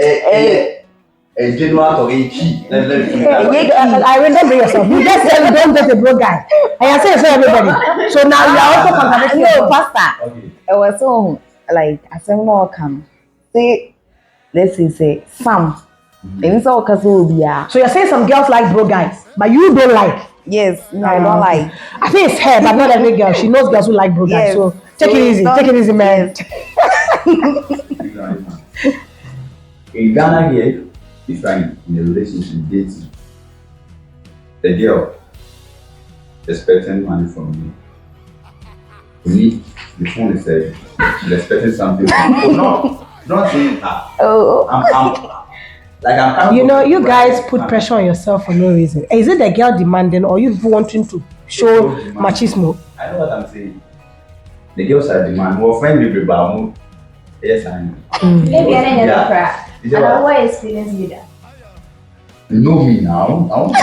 a general or a key. Let me I remember yourself. You just said you don't date a broke guy. And I say it's not everybody. So now you are also contradicting No, yourself. Pastor. Okay. It was so like I said no come. Say let's say some. And so because will be So you're saying some girls like broke guys, but you don't like. yes, no, I don't like. I think it's her, but not every girl. She knows girls who like broke guys. Yes. So take So it easy. don't- Take it easy, man. In Ghana here, if I'm in a relationship dating, the girl expecting money from me. To me, the phone is saying she's expecting something from me. Oh no, not saying that. Oh, I'm coming You from- know, you guys put pressure on yourself for no reason. Is it the girl demanding or you wanting to show machismo? I know what I'm saying. The girls are demanding. Well, friend will be about. Yes, I know. Maybe I didn't Yeah. cry. Is it And what? what experience you that? You know me now. I want to.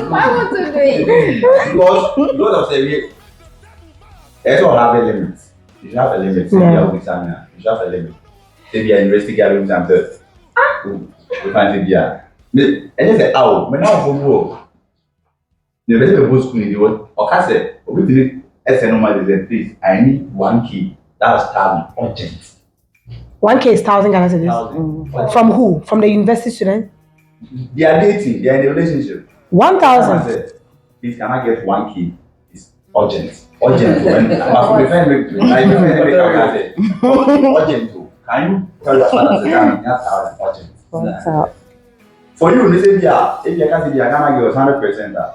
Why would you do it? because of the there's all have a limit. You should have a limit. Yeah. You should have a limit. If you're investing, you're losing something. You can't say yeah. And they say, "Oh, but now for work." The best people school in the world. Okay, say, we did SN normal is please. I need 1 key. That's 1,000 urgent. 1K is 1,000 Ghana cedis. 1,000. From who? From the university student? They are dating. They are in a relationship. 1,000. Said, please, can I get 1 key? It's urgent. Urgent. When my friend make urgent. Can you tell your father to come in that hour urgent? what's up? For you, they say, yeah, if you can say, yeah, Ghana girls 100%.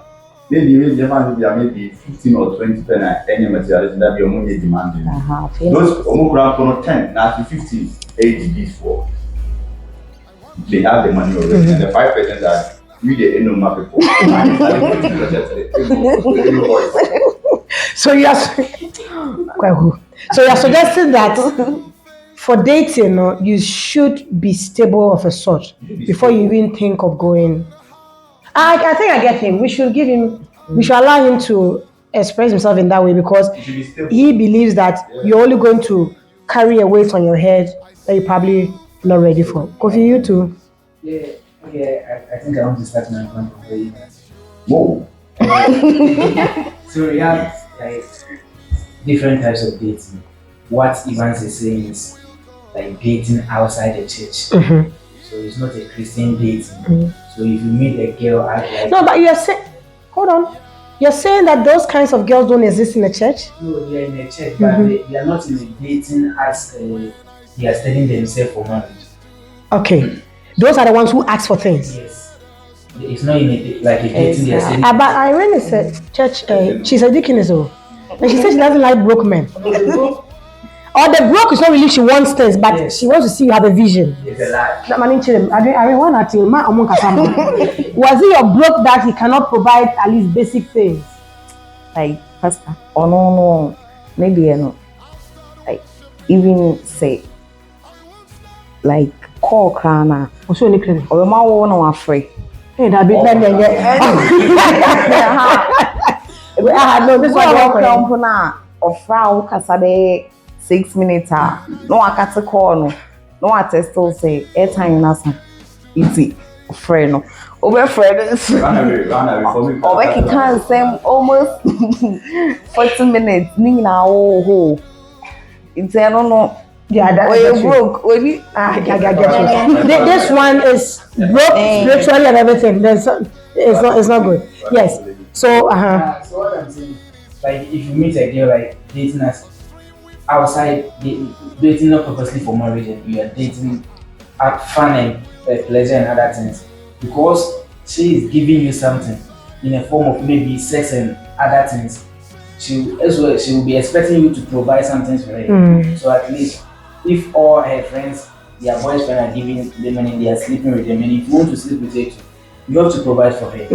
Maybe maybe 15 or 20 per any material that be only demanding. Those almost 10, now to 15, 80 these for. They have the money already, and the 5% are We the Enoma people. So you are suggesting that for dating, you should be stable of a sort before you even think of going. I think I get him. We should allow him to express himself in that way because he believes that you're only going to carry a weight on your head that you're probably not ready for. Kofi, you too. Yeah, I think I want to start my point from where Whoa. So we have like different types of dating. What Evans is saying is like dating outside the church. Mm-hmm. So it's not a Christian dating. So if you meet a girl at like No, but you're saying, hold on. You're saying that those kinds of girls don't exist in the church? no, they are in a church, but they are not in a dating as they are studying themselves for marriage. Okay. Those are the ones who ask for things. Yes. It's not in a like a dating they are studying. But Irene is a church, she's a deaconess, and she says she doesn't like broke men. Or the broke is not really she wants things, but Yes. she wants to see you have a vision. It's a lie. Was it your broke that he cannot provide at least basic things? Like pastor, or no, maybe like even say like call crana Also, only credit. or my one or free. Hey, that big man, no, this one Of frau kasabe 6 minutes. No, I got to call no, I still say airtime nasa. It's friend. Over friends. Run away for me. Or we can say almost 40 minutes. Nina, oh, it's I don't know. Yeah, that Or you broke. Or you I get you. This one is broke spiritually and everything. It's not good. Yes. So, So what I'm saying, like if you meet a girl like dating us outside, dating not purposely for marriage, and you are dating at fun and pleasure and other things, because she is giving you something in a form of maybe sex and other things. She will be expecting you to provide something for her. So at least if all her friends, their boyfriend are giving them money, they are sleeping with them, and if you want to sleep with her, you have to provide for her.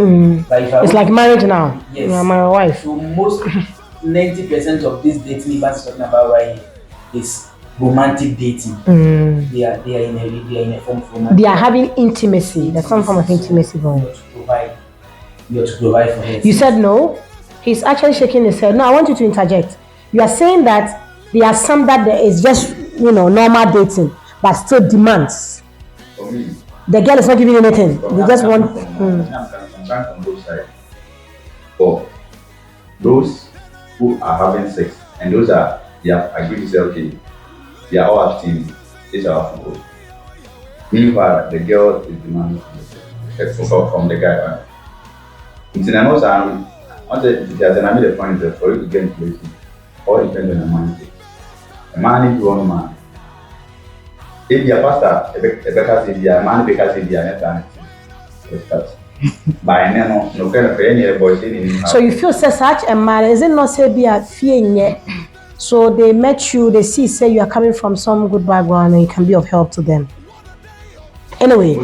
Like if I it's like marriage now. Yes. You're my wife. So most 90% of this dating Evans is talking about right here is romantic dating. They are in a form of romantic. They are having intimacy. There's some form of intimacy going. You have to provide for her. You said no. He's actually shaking his head. No, I want you to interject. You are saying that there are some that there is just normal dating, but still demands. For me, The girl is not giving you anything. They just want. I'm coming from both sides. For those who are having sex and those they have agreed to say, okay, they are all abstaining. These are our goals. Meanwhile, the girl is demanding from the guy. Right? It's an also, there's another point that for you to get into it, all depends on the mindset. A man is one man. If you are pastor, a better say you are man, because if you are not by now, no kind of any boy in So you feel such a man, is it not say be a fear yet? So they met you, they say you are coming from some good background and you can be of help to them. Anyway,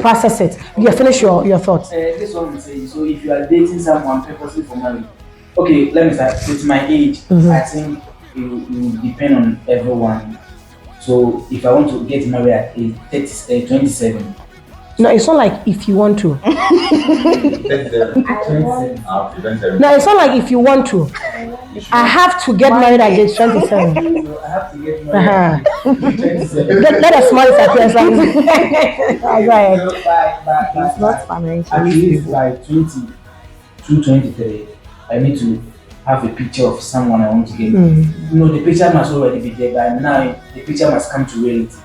process it. You finish your thoughts. This one will say, so if you are dating someone purposely for marriage, okay, let me start with my age. I think it will depend on everyone. So if I want to get married at age 27. No, it's not like if you want to. 27. No, it's not like if you want to. I have to get married at age 27. So I have to get married at age 27. Let us smile at your So it's not financially at least by 22, 23, I need to have a picture of someone I want to get. The picture must already be there, but now the picture must come to reality.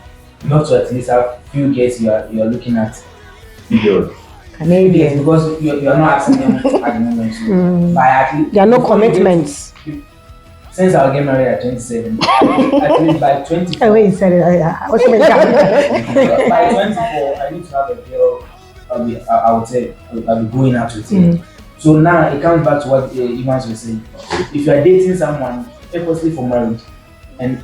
You have to at least have few girls you are looking at. videos. Yes, because you are not asking them at the moment. So by at least, there are no commitments. Since I'll get married at 27, at least by 24. Wait, you said it. What's my By 24, I need to have a girl. I would say I'll be going out with her. So now it comes back to what Evans was saying. If you are dating someone purposely for marriage, and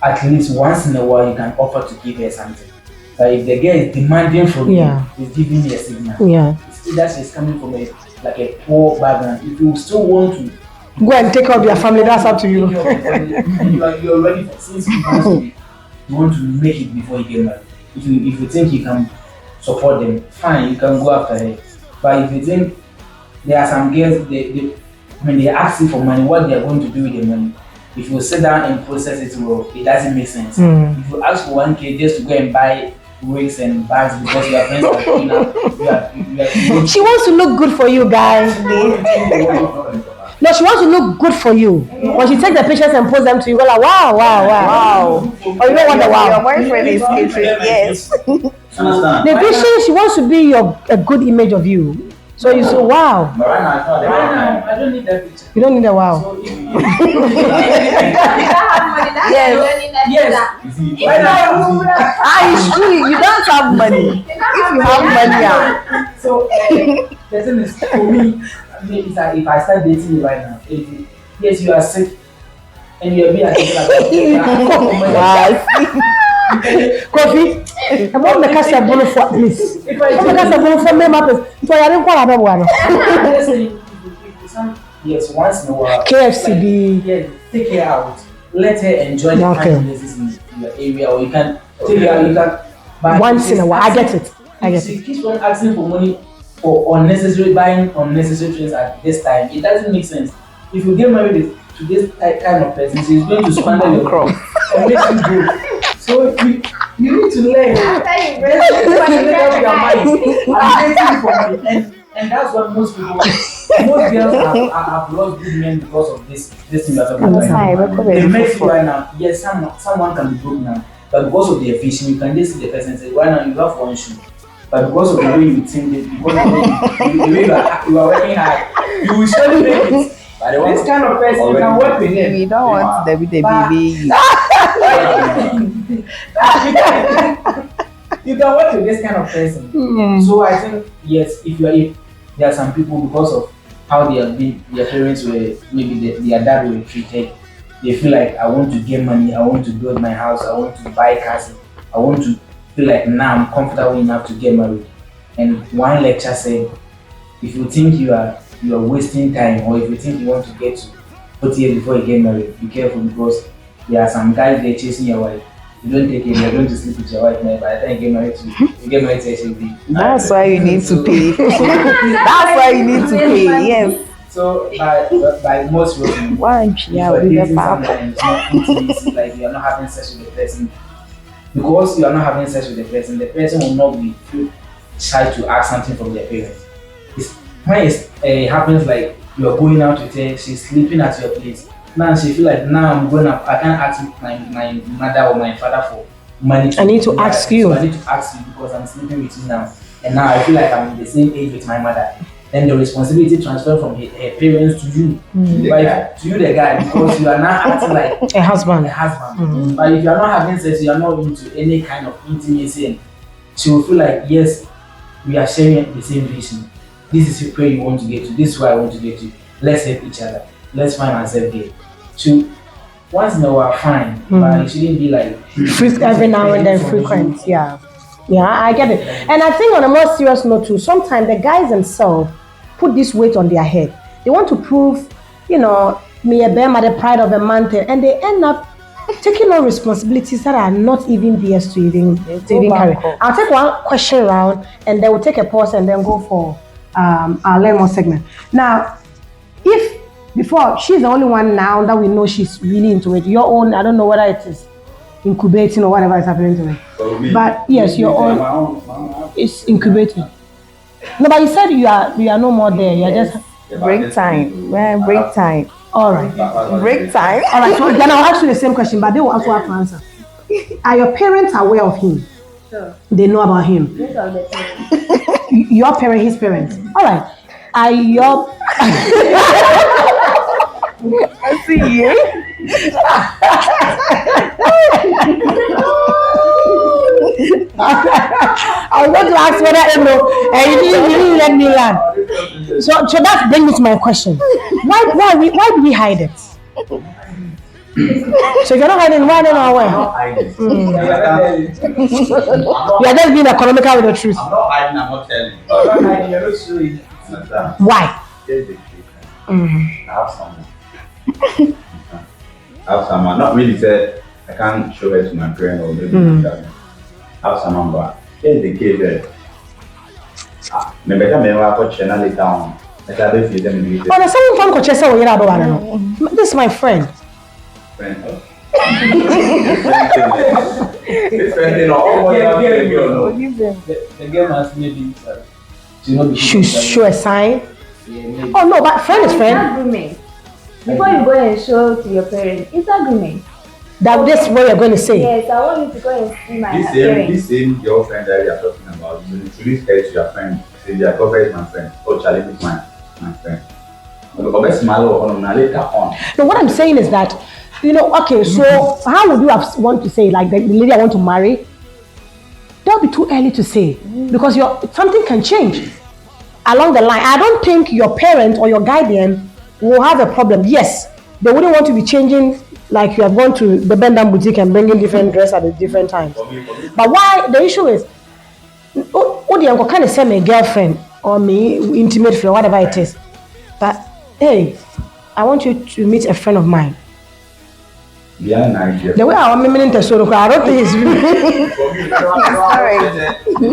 at least once in a while you can offer to give her something. But if the girl is demanding from Yeah. you, it's giving you a signal. Yeah. It's either she's coming from a poor background. If you still want to Go and take care of your family. That's up to you. take care of your family, you're ready for since you want to make it before you get married. If you think you can support them, fine, you can go after her. But if you think there are some girls, when they ask you for money, what they are going to do with the money, if you sit down and process it well, it doesn't make sense. If you ask for 1K just to go and buy wigs and bags because your friends are doing that, She wants to look good for you, guys. No, she wants to look good for you. When she takes the pictures and posts them to you, go like, wow. Or you don't want the Your wow. boyfriend is catering, yes. Understand? The vision, she wants to be a good image of you. So you say, wow. But right now, it's not the right right now, time. I don't need that picture. You don't need a wow. So if you Yes. You see, right now, It's true. You don't have money. If you have money, so the thing is, for me, it's like if I start dating you right now, yes, you are sick, and you're being Kofi, I'm going to make us a bonus for please. If I'm going to make us a bonus for me, so I didn't call her one. Yes, once in a while. KFCB. Yeah, take her out. Let her enjoy the Okay. kind of places in your area, or you can take her out. You can. But Once in a while, I get it. If she keeps on asking for money for buying unnecessary things at this time, it doesn't make sense. If you get married to this kind of person, she's going to squander your crop and make you go. So you need to learn. And that's what most girls have lost good men because of this thing you are talking about. They met you right now. Yes, someone can be broke now, but because of their vision, you can just see the person and say, right now you have one shoe. But because of the way you think, because of the way you are working hard, you will surely make it. This kind of person, you can work with them. we don't want the baby. You can work with this kind of person. So I think yes, if there are some people because of how their parents were, maybe their dad were treated, they feel like I want to get money, I want to build my house, I want to buy cars, I want to feel like now I'm comfortable enough to get married. And one lecture said, if you think you are wasting time, or if you think you want to get to 40 years before you get married, be careful, because there are some guys there chasing your wife. You don't take it, you're going to sleep with your wife now. By the time you get married to SUV. That's why you need to pay. That's why you need to pay. Yes. So by most reasons, One if you are dating someone and it's not intimacy, like you are not having sex with the person, because you are not having sex with the person will not be feel shy to ask something from their parents. When it happens like you are going out with her, she's sleeping at your place. Now she feel like I can't ask my mother or my father for money. I need to ask you. So I need to ask you because I'm sleeping with you now, and now I feel like I'm in the same age with my mother. Then the responsibility transfer from her parents to you, right? To you, the guy, because you are now acting like A husband. But if you are not having sex, you are not into any kind of intimacy, and she will feel like, yes, we are sharing the same vision. This is where you want to get to. This is where I want to get to. Let's help each other. Let's find ourselves there. So once in a while, fine, but it shouldn't be like Every now and then frequent. Yeah, I get it. And I think on a more serious note too, sometimes the guys themselves put this weight on their head. They want to prove, me a bear, the pride of a man, and they end up taking on responsibilities that are not even theirs to even carry. I'll take one question round, and then we'll take a pause and then go for our learn more segment. Now, if before she's the only one now that we know she's really into it, your own, I don't know whether it is incubating or whatever is happening to it. So me, But yes, your my own own. is incubating. No, but you said you are no more there. You're just Break time. Well, break time. all right. Break time. All right. So then I'll ask you the same question, but they will also have to answer. Are your parents aware of him? Sure. They know about him. Most of the time. Your parent, his parents. All right. Are your I see you. I was going to ask whether and you didn't let me learn. So that brings me to my question. Why do we hide it? So you're not hiding, why don't I I'm wear? not hiding. You're just being economical with the truth. I'm not hiding, I'm not telling. I'm not hiding, you're not showing. Understand? Why? Here's the truth. I have someone. I have someone. Not really said I can't show her to my parents or maybe my family. I have someone, but here's the case there. Maybe I will put channel later on. Let her be them in Oh, there's someone from Cochessa where you're not. This is my friend. friend. This friend, you know, all what you know. The girl must maybe, she not be Should show a sign. Yeah, maybe. Oh no, but friend is It's friend. agreement. Before you go and show to your parents, it's agreement. That this is what you're going to say. Yes, I want you to go and see my This parents. same girlfriend that you are talking about, you introduce her to your friend. Say, your girlfriend is my friend. Oh, Charlie is my friend. But later on. No, what I'm saying is that, you know, okay, so how would you have want to say, like the lady I want to marry? That'll be too early to say because something can change along the line. I don't think your parent or your guardian will have a problem. Yes, they wouldn't want to be changing like you have gone to the Bendam boutique and bringing different dress at the different times. But why the issue is, the uncle kind of send me a girlfriend or me intimate friend, whatever it is. But hey, I want you to meet a friend of mine. Yeah, nice. The way I'm meaning to so I don't think it's really. For me,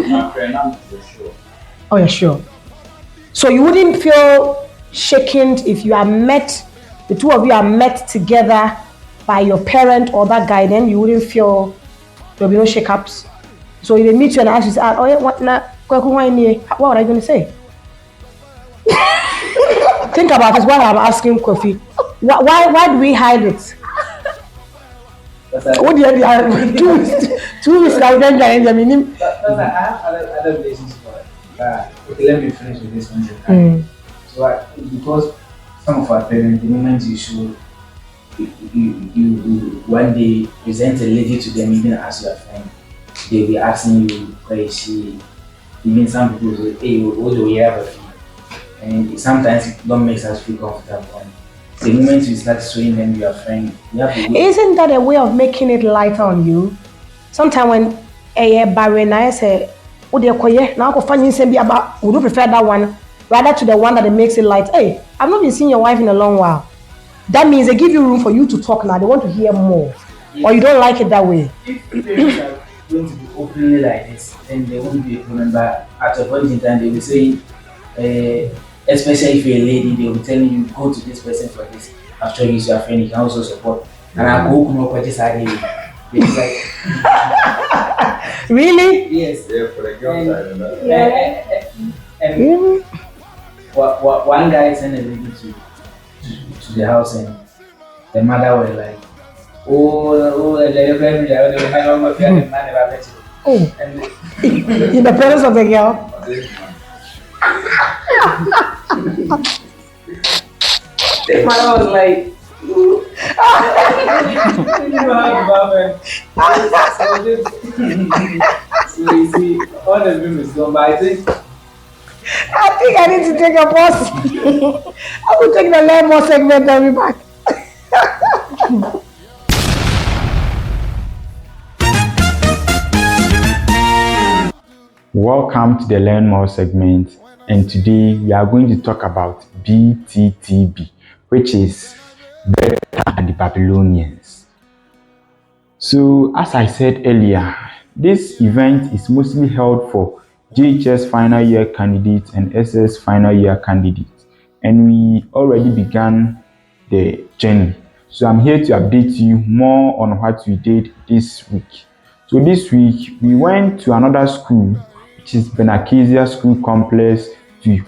my friend, I'm sure. Oh yeah, sure. So you wouldn't feel shaken if you are met, the two of you are met together by your parent or that guy, then you wouldn't feel there'll be no shake-ups. So if they meet you and ask you, oh yeah, what are you going to say? Think about this while I'm asking Kofi. Why do we hide it? What do you have? 2 weeks now, then I mean. I have other relationships, but okay, let me finish with this one. So because some of our parents, the moment you show, you one day present a lady to them, even as your friend, they'll be asking you, where is she? Even some people will say, hey, what do we have a feel? And sometimes it don't make us feel comfortable. And the moment you start showing them your friend, you have to wait. Isn't that a way of making it lighter on you? Sometimes when a barren, I say, oh, they're now finding somebody about, would you prefer that one rather to the one that makes it light? Hey, I've not been seeing your wife in a long while. That means they give you room for you to talk now. They want to hear more. Yes. Or you don't like it that way. If parents are going to be openly like this, then they won't be a problem. But at a point in time, they will say, especially if you're a lady, they will tell you, go to this person for this. After he's your friend, he can also support. And I go come up with this idea. It's like, really? Yes. Yeah, for the girl side. And really? One guy sent a lady to the house, and the mother was like, oh, in the presence of the girl. The mother was like, so you see, all the room is gone, but I think I need to take a pause. I will take the learn more segment and be back. Welcome to the Learn More segment, and today we are going to talk about BTTB, which is Better and the Babylonians. So, as I said earlier, this event is mostly held for JHS final year candidates and SS final year candidates, and we already began the journey. So I'm here to update you more on what we did this week. So this week we went to another school, which is Benacasia School Complex, to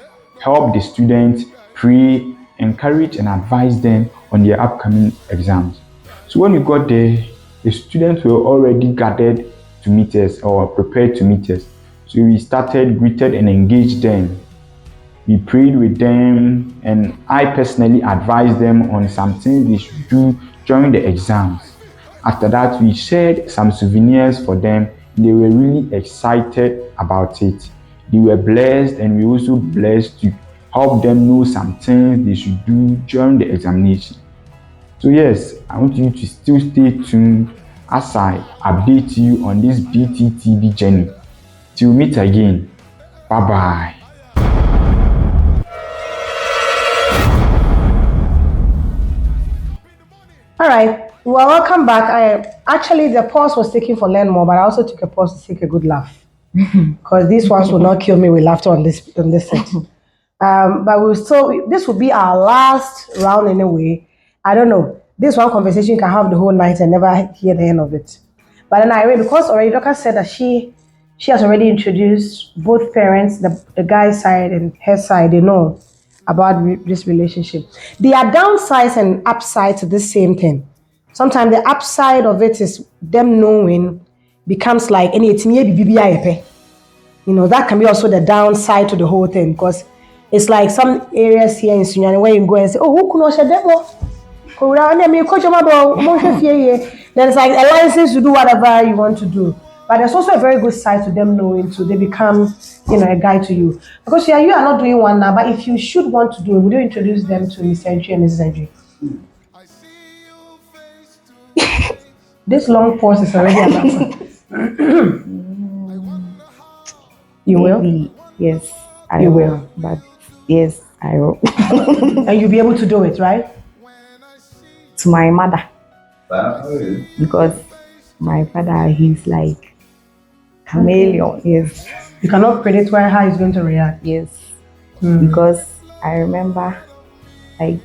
help the students pray, encourage and advise them on their upcoming exams. So when we got there, the students were already gathered to meet us or prepared to meet us. So we started, greeted and engaged them. We prayed with them, and I personally advised them on some things they should do during the exams. After that, we shared some souvenirs for them. They were really excited about it. They were blessed, and we also blessed to help them know some things they should do during the examination. So yes, I want you to still stay tuned as I update you on this BTTB journey. Till we meet again. Bye bye. All right. Well, welcome back. Actually, the pause was taken for learn more, but I also took a pause to take a good laugh because these ones will not kill me with laughter on this set. But we'll still. This will be our last round anyway. I don't know. This one conversation you can have the whole night and never hear the end of it. But then because already Doka said that she has already introduced both parents, the guy's side and her side. They know about this relationship. There are downsides and upsides to this same thing. Sometimes the upside of it is them knowing becomes like any you know, that can be also the downside to the whole thing because it's like some areas here in Sunyani where you go and say, oh, who could not then it's like a license to do whatever you want to do. But there's also a very good side to them knowing too. They become, a guide to you. Because you are not doing one now, but if you should want to do it, would you introduce them to Miss Entry and Mrs. Entry? This long pause is already an answer. You will? Maybe, yes, You will. But yes, I will. And you'll be able to do it, right? To my mother. Okay. Because my father, he's like chameleon. Yes, You cannot predict how he's going to react. yes. Because I remember, like,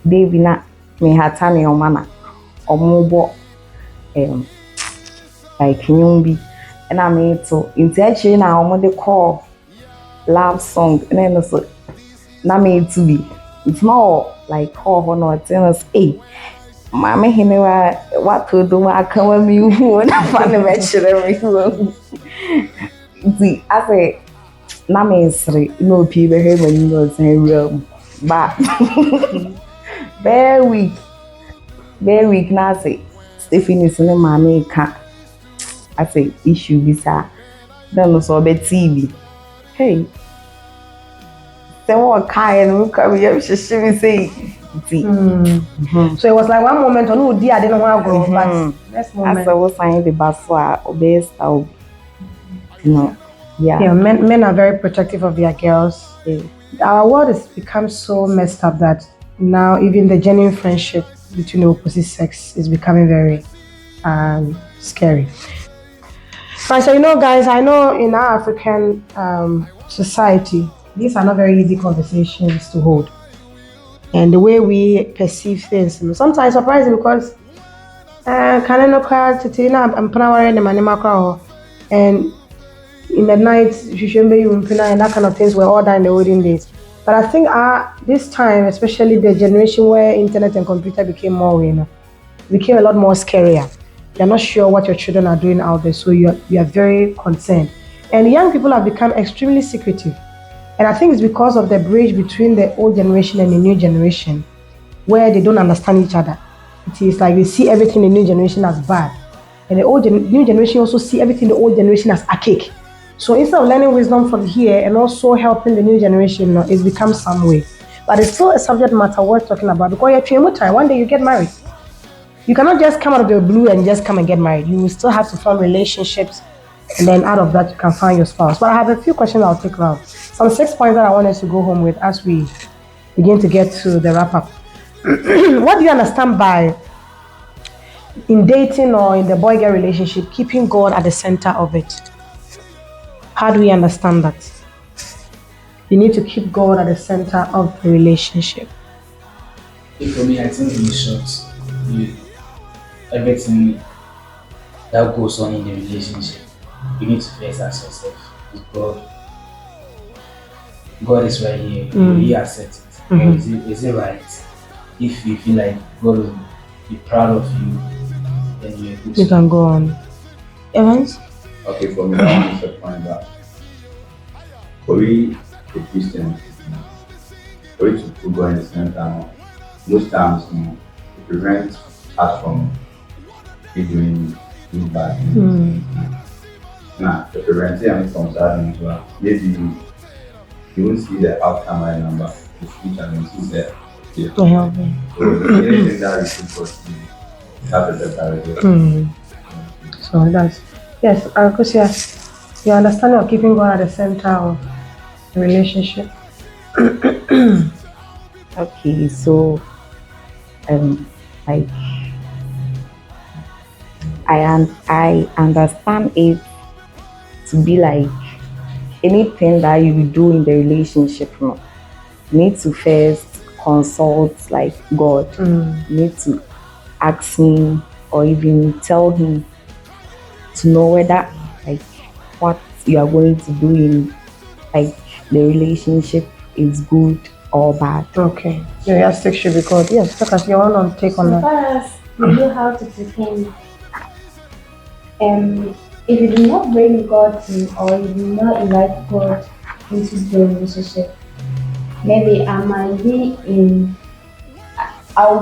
David na me hatani omana omubo like nyumbi, and I made so intention na omo call love song, and then also na made to be. It's more like call no tennis. Hey, mama hinewa what to do? I come with me who na find the match everything. See, I say na me sri no people here when you know say real, but very weak na say Stephanie so na mama ka. I say issue bisa. Then also be TV. Hey. So it was like one moment on who I didn't want to go, but next moment. As I was saying, the baswa obey style. Yeah, men are very protective of their girls. Our world has become so messed up that now even the genuine friendship between the opposite sex is becoming very scary. Right, so guys, I know in our African society, these are not very easy conversations to hold. And the way we perceive things, sometimes surprising because and in the night, and that kind of things were all done in the olden days. But I think this time, especially the generation where internet and computer became more, became a lot more scarier. You're not sure what your children are doing out there, so you are very concerned. And young people have become extremely secretive. And I think it's because of the bridge between the old generation and the new generation, where they don't understand each other. It is like they see everything in the new generation as bad. And the new generation also see everything in the old generation as archaic. So instead of learning wisdom from here and also helping the new generation, it's become some way. But it's still a subject matter worth talking about because one day you get married. You cannot just come out of the blue and just come and get married. You will still have to form relationships, and then out of that you can find your spouse. But I have a few questions I'll take now. Some 6 points that I want us to go home with as we begin to get to the wrap up. What do you understand by, in dating or in the boy-girl relationship, keeping God at the center of it? How do we understand that? You need to keep God at the center of the relationship. For me, I think in short, everything that goes on in the relationship, you need to first ask yourself, is God is right here, will you accept it? Or is it right? If you feel like God will be proud of you, then you're good. You can go on. Evans? Okay, for me, I want to point that for we, the Christians, for you to put God in the center, most times, it prevents us from doing bad things. Now, the preventing from starting as well, maybe you won't see the outcome right now, but the future and see the Yeah. healthy. So anything that is good for you, have a better result. So that's yes, Kosia, your understanding of keeping God at the center of the relationship. Okay, so like I understand it to be like anything that you do in the relationship, you need to first consult like God. You need to ask him or even tell him to know whether like what you are going to do in like the relationship is good or bad. Okay. The yardstick should be called. Yes, look at your own take on So that. far as you know how to pretend, if you do not bring God in or you do not invite God into the relationship, maybe I'll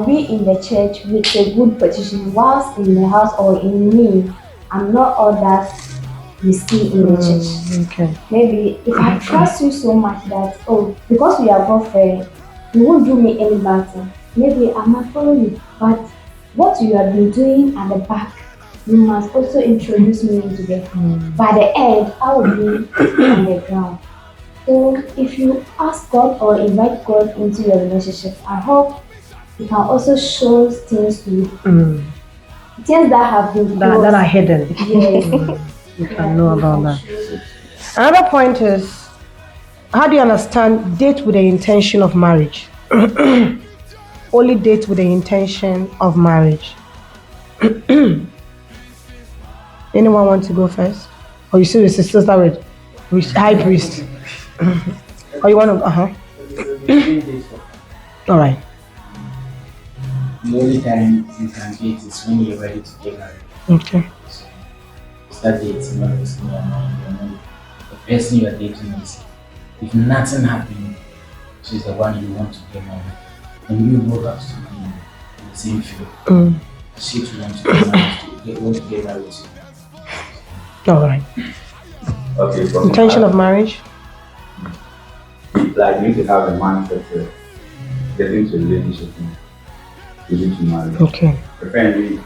be in the church with a good position, whilst in the house or in me, I'm not all that you see in the church. Okay. Maybe if I trust you so much that, because we are girlfriend, you won't do me any bad thing. Maybe I might follow you, but what you have been doing at the back, you must also introduce me into it. By the end, I will be on the ground. So if you ask God or invite God into your relationship, I hope you can also show things to you. Things that have been That are hidden. Yes. You can know about that. Another point is, how do you understand date with the intention of marriage? Only date with the intention of marriage. Anyone want to go first? Or you see the sisters that with high priest? Or you want to? All right. The only time you can date is when you're ready to get married. Okay. So start dating when the person you are dating is. If nothing happened, she's the one you want to get married. And you both have to be in the same field. She too wants to get married. Want to get married to you. All right. Okay. So Intention of marriage. Like you need to have a mindset to get into a relationship. You need to marry. Okay. Preferably,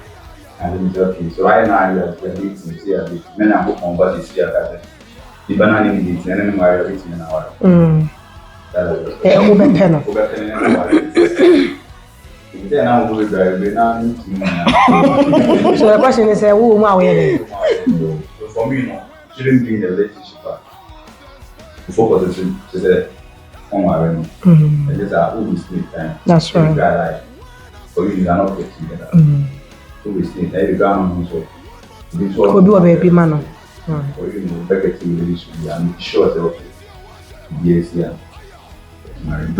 and it's okay. So right now we are dating. See, I mean, men are both on body. See, I got it. The banana in it, and then marry everything in our. Ube penna. So the question is, who am I with? So for me, no, shouldn't be in a relationship. The focus is to say, on my own. And this are who we spend time. That's right. Like, for you, are not put together. Who we spend time, you can't also. Could do a baby man. For you, back at the relationship, I'm sure that okay. Yes, yeah. Married.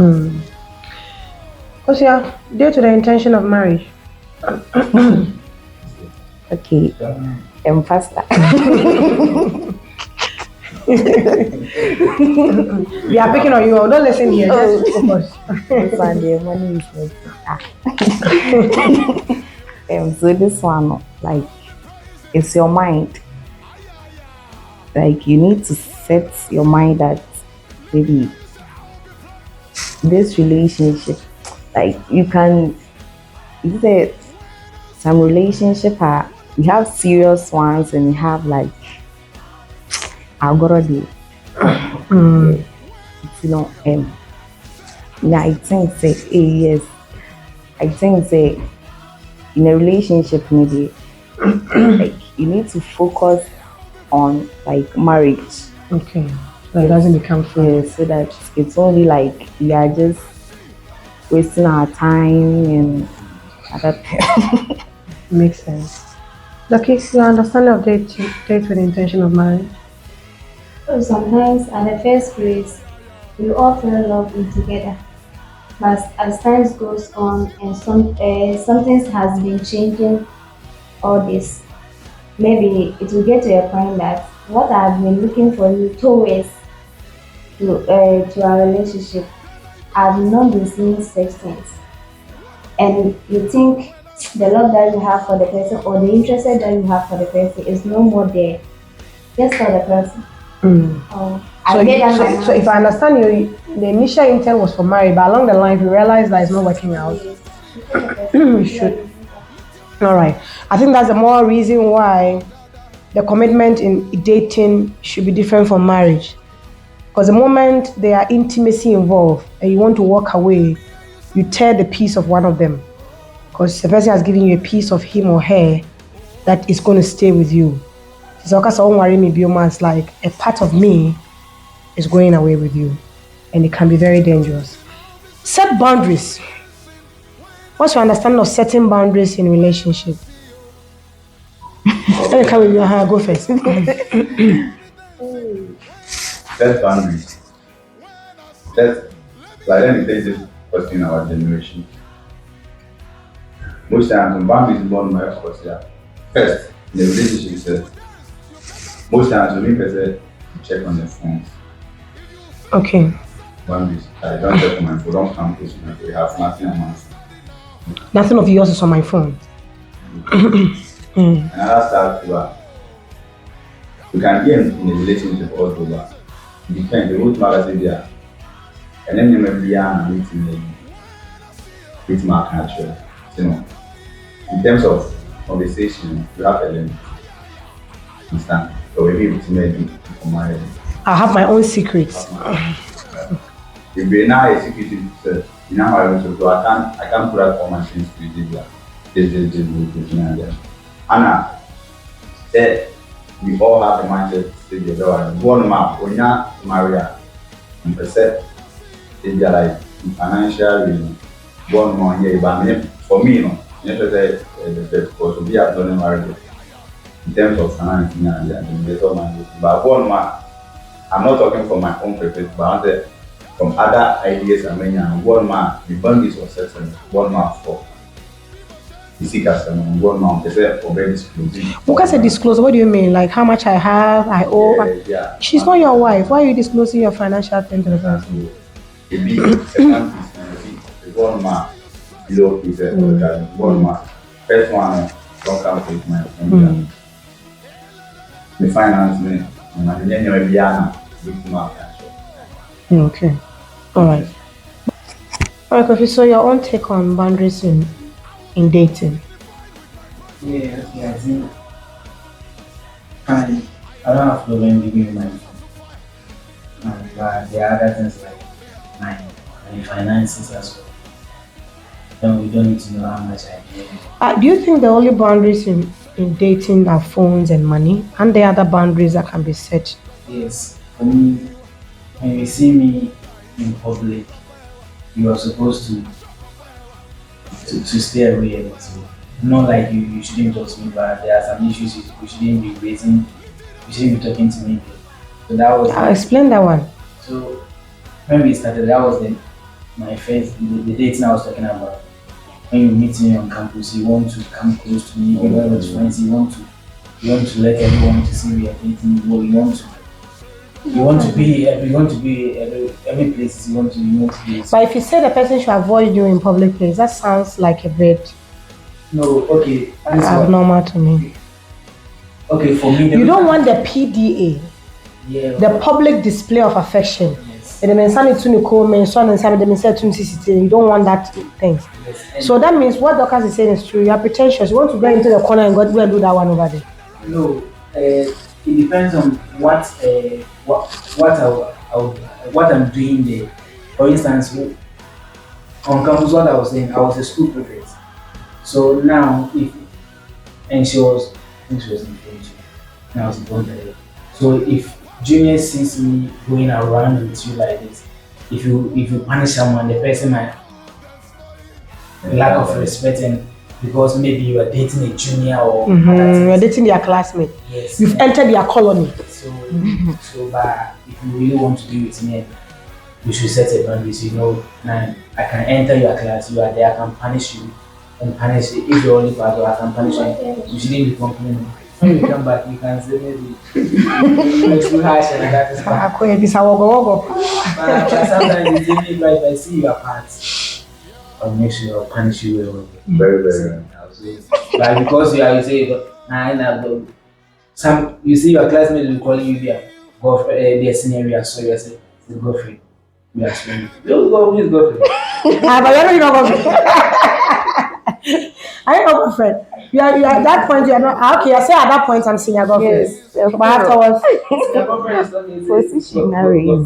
What's your date to the intention of marriage? Okay. Faster. We are picking on you. Don't listen here. Just focus. Sunday money is so this one, like, it's your mind. Like, you need to set your mind that maybe this relationship, like, you say some relationship are, you have serious ones and you have like algorithm. You know, I think say yes. I think say in a relationship maybe like you need to focus on like marriage. Okay. So it doesn't become fun. So that it's only like we are just wasting our time and other things. Makes sense. Lucky, you understand of date with the intention of marriage? So sometimes at the first place, we all fell in love together. But as time goes on and some things has been changing all this, maybe it will get to a point that what I've been looking for you towards to our relationship, I've not been seeing such things. And you think the love that you have for the person or the interest that you have for the person is no more there. Just for the person. I made up my So if I understand you, the initial intent was for marriage, but along the line you realize that it's not working out. You should. All right. I think that's the more reason why the commitment in dating should be different from marriage. Because the moment there are intimacy involved and you want to walk away, you tear the piece of one of them. Because the person has given you a piece of him or her that is going to stay with you. So it's like a part of me is going away with you. And it can be very dangerous. Set boundaries. What's your understanding of setting boundaries in relationship? Let me come with you. Go first. Set boundaries. Let me take this question in our generation. Most times, when boundaries is born, my course, yeah. First, in the relationship, most times when people say check on their phones. Okay. Boundaries. I don't check on my phone. Don't come close to my phone. We have nothing on my phone. Nothing of yours is on my phone. Another start to you can be in a relationship all over. It depends. The root matter is there. And then you may be with my culture. You know, in terms of conversation, you have a limit. Understand? So we need to make it for marriage. I have my own secrets. If you're now a security officer, you know how I want to do. I can't put out all my things to you. Anna said we all have the mindset to say one man, when you're married, and percent if you're like financial, one man here, but for me, you know, the course we have done marriage in terms of financing and but one man, I'm not talking from my own perspective, but from other ideas I mean, one man, the boundaries was certain, one man for. You see, one man, they say, already disclosing. When I say disclose, what do you mean? Like how much I have, I owe? Yeah. She's not your wife. Why are you disclosing your financial thing to the person? The big second piece, the one man, below is one man. First one, don't come with my phone. The finance me, and then you will be with my cash. Okay. All right. All right, Kofi, so your own take on boundaries in dating? Yeah, I think I don't have problem giving you my phone. But there are other things like my finances as well. Then we don't need to know how much I pay. Do you think the only boundaries in dating are phones and money? And there are other boundaries that can be set? Yes, for me, when you see me in public, you are supposed to stay away a little. Not like you shouldn't talk to me, but there are some issues you shouldn't be raising, you shouldn't be talking to me. So that was. I'll explain that one. So when we started, that was my first the dating I was talking about. When you meet me on campus, you want to come close to me, you want to friends, you want to let everyone to see we are dating, you want to be every place you want to be. But if you say the person should avoid you in public place, that sounds like a bit abnormal to me. Okay, for me, you don't want the PDA, the public display of affection. Yes. You don't want that thing. Yes. So that means what Dorcas is saying is true. You are pretentious. You want to go into the corner and go and do that one over there. No, it depends on what I'm doing there. For instance, on campus, what I was saying, I was a school prefect. So now, she was in French, and I was born there. So if junior sees me going around with you like this, if you punish someone, the person might lack of respect, and because maybe you are dating a junior or you are dating their classmate. Yes. You've entered their colony. So but if you really want to be with me, you should set a boundary. So now I can enter your class, you are there, I can punish you and punish you. If you're only part of I can punish you. You shouldn't be complaining. When you come back, you can say maybe you're too harsh and that is bad. But sometimes you say, if I see your parts, I'll make sure I'll punish you well. Very, very. But because you say, you see your classmates will call you there. girlfriend, the scenario, so you say, the girlfriend. We are swimming. You go with girlfriend. But you're not girlfriend. I ain't no girlfriend. You are at that point. You are not okay. I say at that point I'm senior girlfriend. Yes, of But afterwards, Your girlfriend is not Positionary. all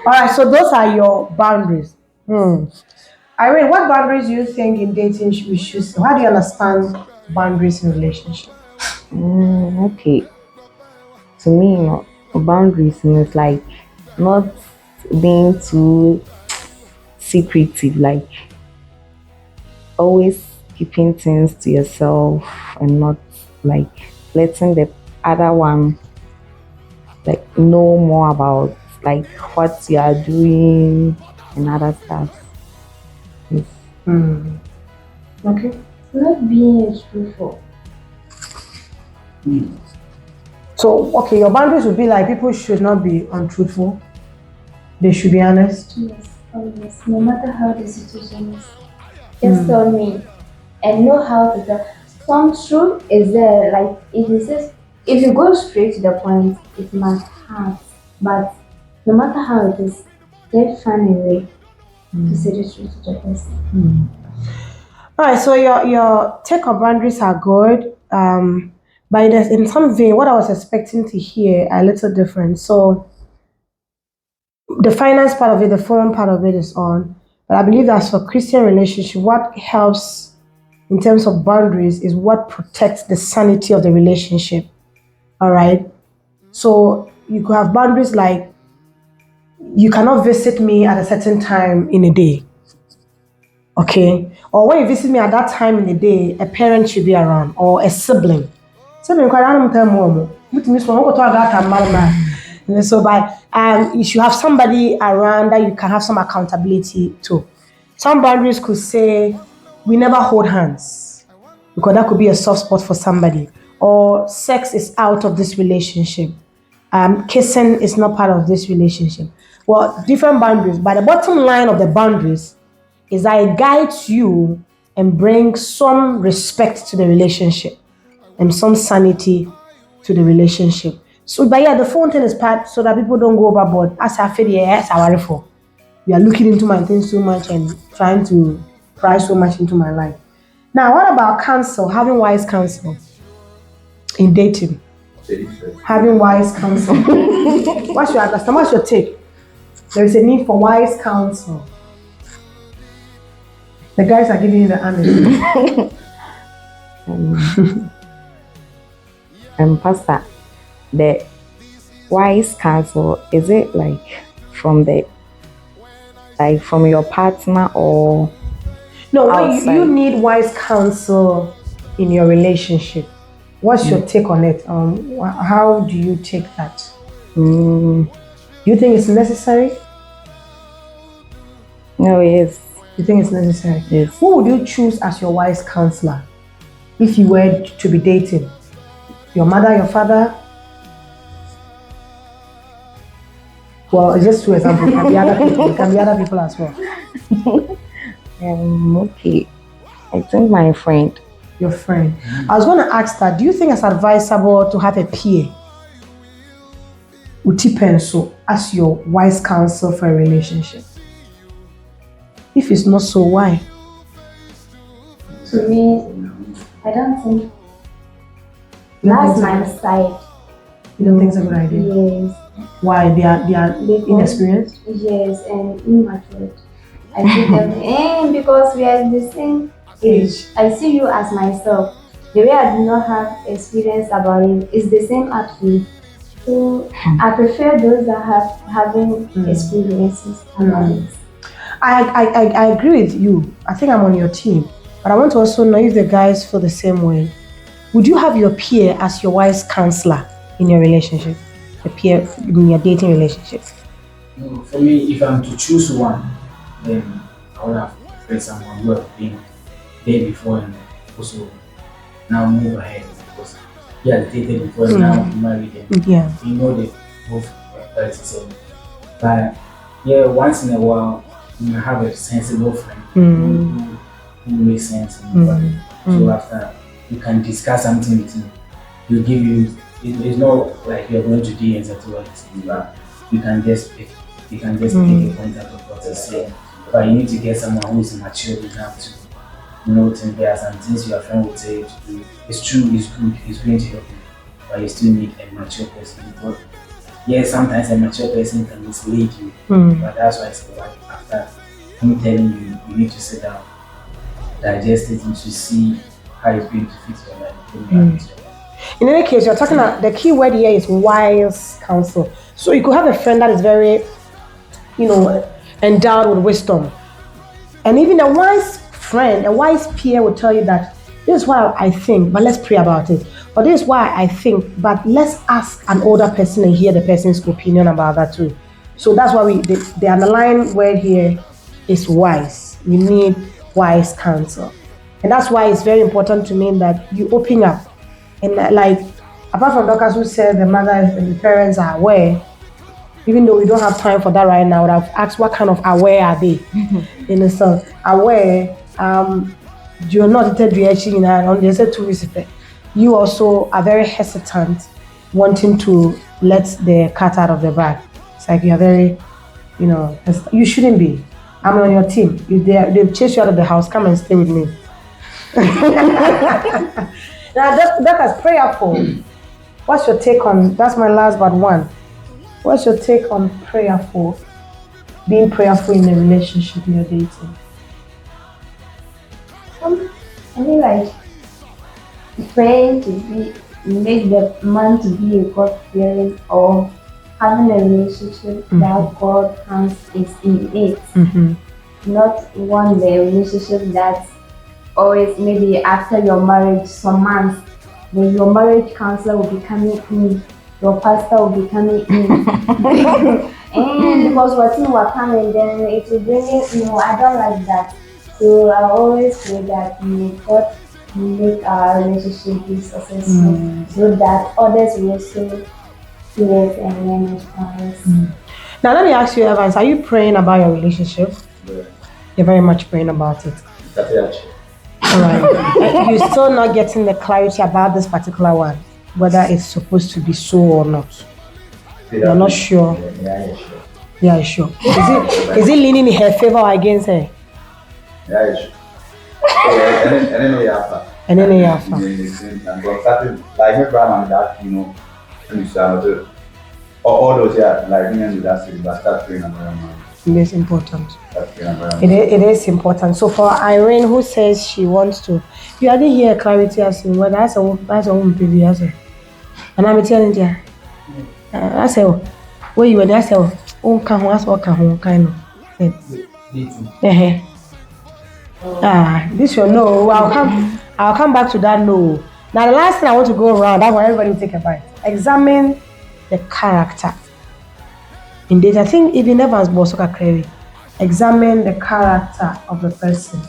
right. So those are your boundaries. Irene, what boundaries do you think in dating we should? How do you understand boundaries in relationship? Okay. To me, boundaries is like not being too secretive, like always keeping things to yourself and not like letting the other one like know more about like what you are doing and other stuff. Yes. Okay. Not being truthful. So okay, your boundaries would be like people should not be untruthful. They should be honest. Yes, always. No matter how the situation is. Just tell me and know how to tell. Some truth is there, like if you go straight to the point, it might hurt. But no matter how it is, just find a way to say the truth to the person. All right. So your take on boundaries are good. But in some vein, what I was expecting to hear are a little different. So the finance part of it, the foreign part of it is on. But I believe that for Christian relationship, what helps in terms of boundaries is what protects the sanity of the relationship. All right. So you could have boundaries like you cannot visit me at a certain time in a day. Okay. Or when you visit me at that time in the day, a parent should be around or a sibling. Sibling, so you should have somebody around that you can have some accountability to. Some boundaries could say we never hold hands because that could be a soft spot for somebody, or sex is out of this relationship. Kissing is not part of this relationship. Well, different boundaries. But the bottom line of the boundaries is that it guides you and brings some respect to the relationship and some sanity to the relationship. So, but yeah, the phone thing is part so that people don't go overboard. As I feel, yes, I worry for. You are looking into my things so much and trying to pry so much into my life. Now, what about counsel? Having wise counsel in dating. Having wise counsel. What's your understand? What's your take? There is a need for wise counsel. The guys are giving you the answer. Pastor, the wise counsel, is it like from your partner or no? outside? You need wise counsel in your relationship. What's your take on it? How do you take that? Do you think it's necessary? No, yes. You think it's necessary? Yes. Who would you choose as your wise counselor if you were to be dating? Your mother, your father? Well, it's just two examples. It can be other people. It can be other people as well. Okay. I think my friend. Your friend. I was going to ask that. Do you think it's advisable to have a peer, uti penso, as your wise counsel for a relationship? If it's not so, why? To me, I don't think that's my side. You don't think it's a good idea? Yes. Why? They are Because- inexperienced? Yes, and immature. I see them, and because we are the same age, I see you as myself. The way I do not have experience about it is the same attitude. So I prefer those that have having experiences about it. I agree with you. I think I'm on your team. But I want to also know if the guys feel the same way. Would you have your peer as your wise counselor in your relationship? A peer in your dating relationship? No, for me, if I'm to choose one, then I would have preferred someone who have been there before and also now move ahead because he has dated before and now married them. Yeah. You know they both 37. But yeah, once in a while you may have a sensible friend who makes sense in your body. So after you can discuss something with him, he'll give you it's not like you're going to do exactly what it's doing, but you can just pick. You can just pick a point out of what it's saying. But you need to get someone who is mature enough to know things. There are some things your friend would say to do. It's true, it's good, it's going to help you. But you still need a mature person. Because yes, sometimes a mature person can mislead you. But that's why it's like after him telling you, you need to sit down, digest it, and to see how it's going to fit your life. In any case, you're talking about the key word here is wise counsel. So you could have a friend that is very, endowed with wisdom. And even a wise friend, a wise peer will tell you that this is what I think, but let's pray about it. Or this is why I think, but let's ask an older person and hear the person's opinion about that too. So that's why the underlying word here is wise. You need wise counsel. And that's why it's very important to me that you open up. And like, apart from doctors who said the mothers and the parents are aware, even though we don't have time for that right now, I would have asked what kind of aware are they? So aware, you're not reaching on the other 2 weeks. You also are very hesitant, wanting to let the cat out of the bag. It's like you're very, you shouldn't be. I'm on your team. They've chased you out of the house. Come and stay with me. Now, that's prayerful. What's your take on? That's my last but one. What's your take on prayerful? Being prayerful in a relationship you're dating? I mean, like praying to make the man to be a God-fearing, or having a relationship that God counts is in it. Not one the relationship that's always maybe after your marriage, some months, then your marriage counselor will be coming in, your pastor will be coming in. And because what's in what coming, then it will bring it, I don't like that. So I always say that God make our relationship be successful so that others will also do it and then response. Now let me ask you, Evans, are you praying about your relationship? Yeah. You're very much praying about it. That's it. All right. You're still not getting the clarity about this particular one, whether it's supposed to be so or not. You're not sure. Yeah, sure. Is it leaning in her favor or against her? Yeah, sure. And then we have And then you have but starting like my brother and that, and you start all those like me and that city, but start praying about man. It is important. It It is important. So for Irene, who says she wants to, you didn't hear clarity as in whether that's a woman baby as a, and I'm telling you, I say, where you were there, say, oh, can one kind of. This you know. I'll come back to that. No. Now the last thing I want to go around. That's why everybody will take a bite. Examine the character. In data, I think even Evans Bosoka Crary. Examine the character of the person.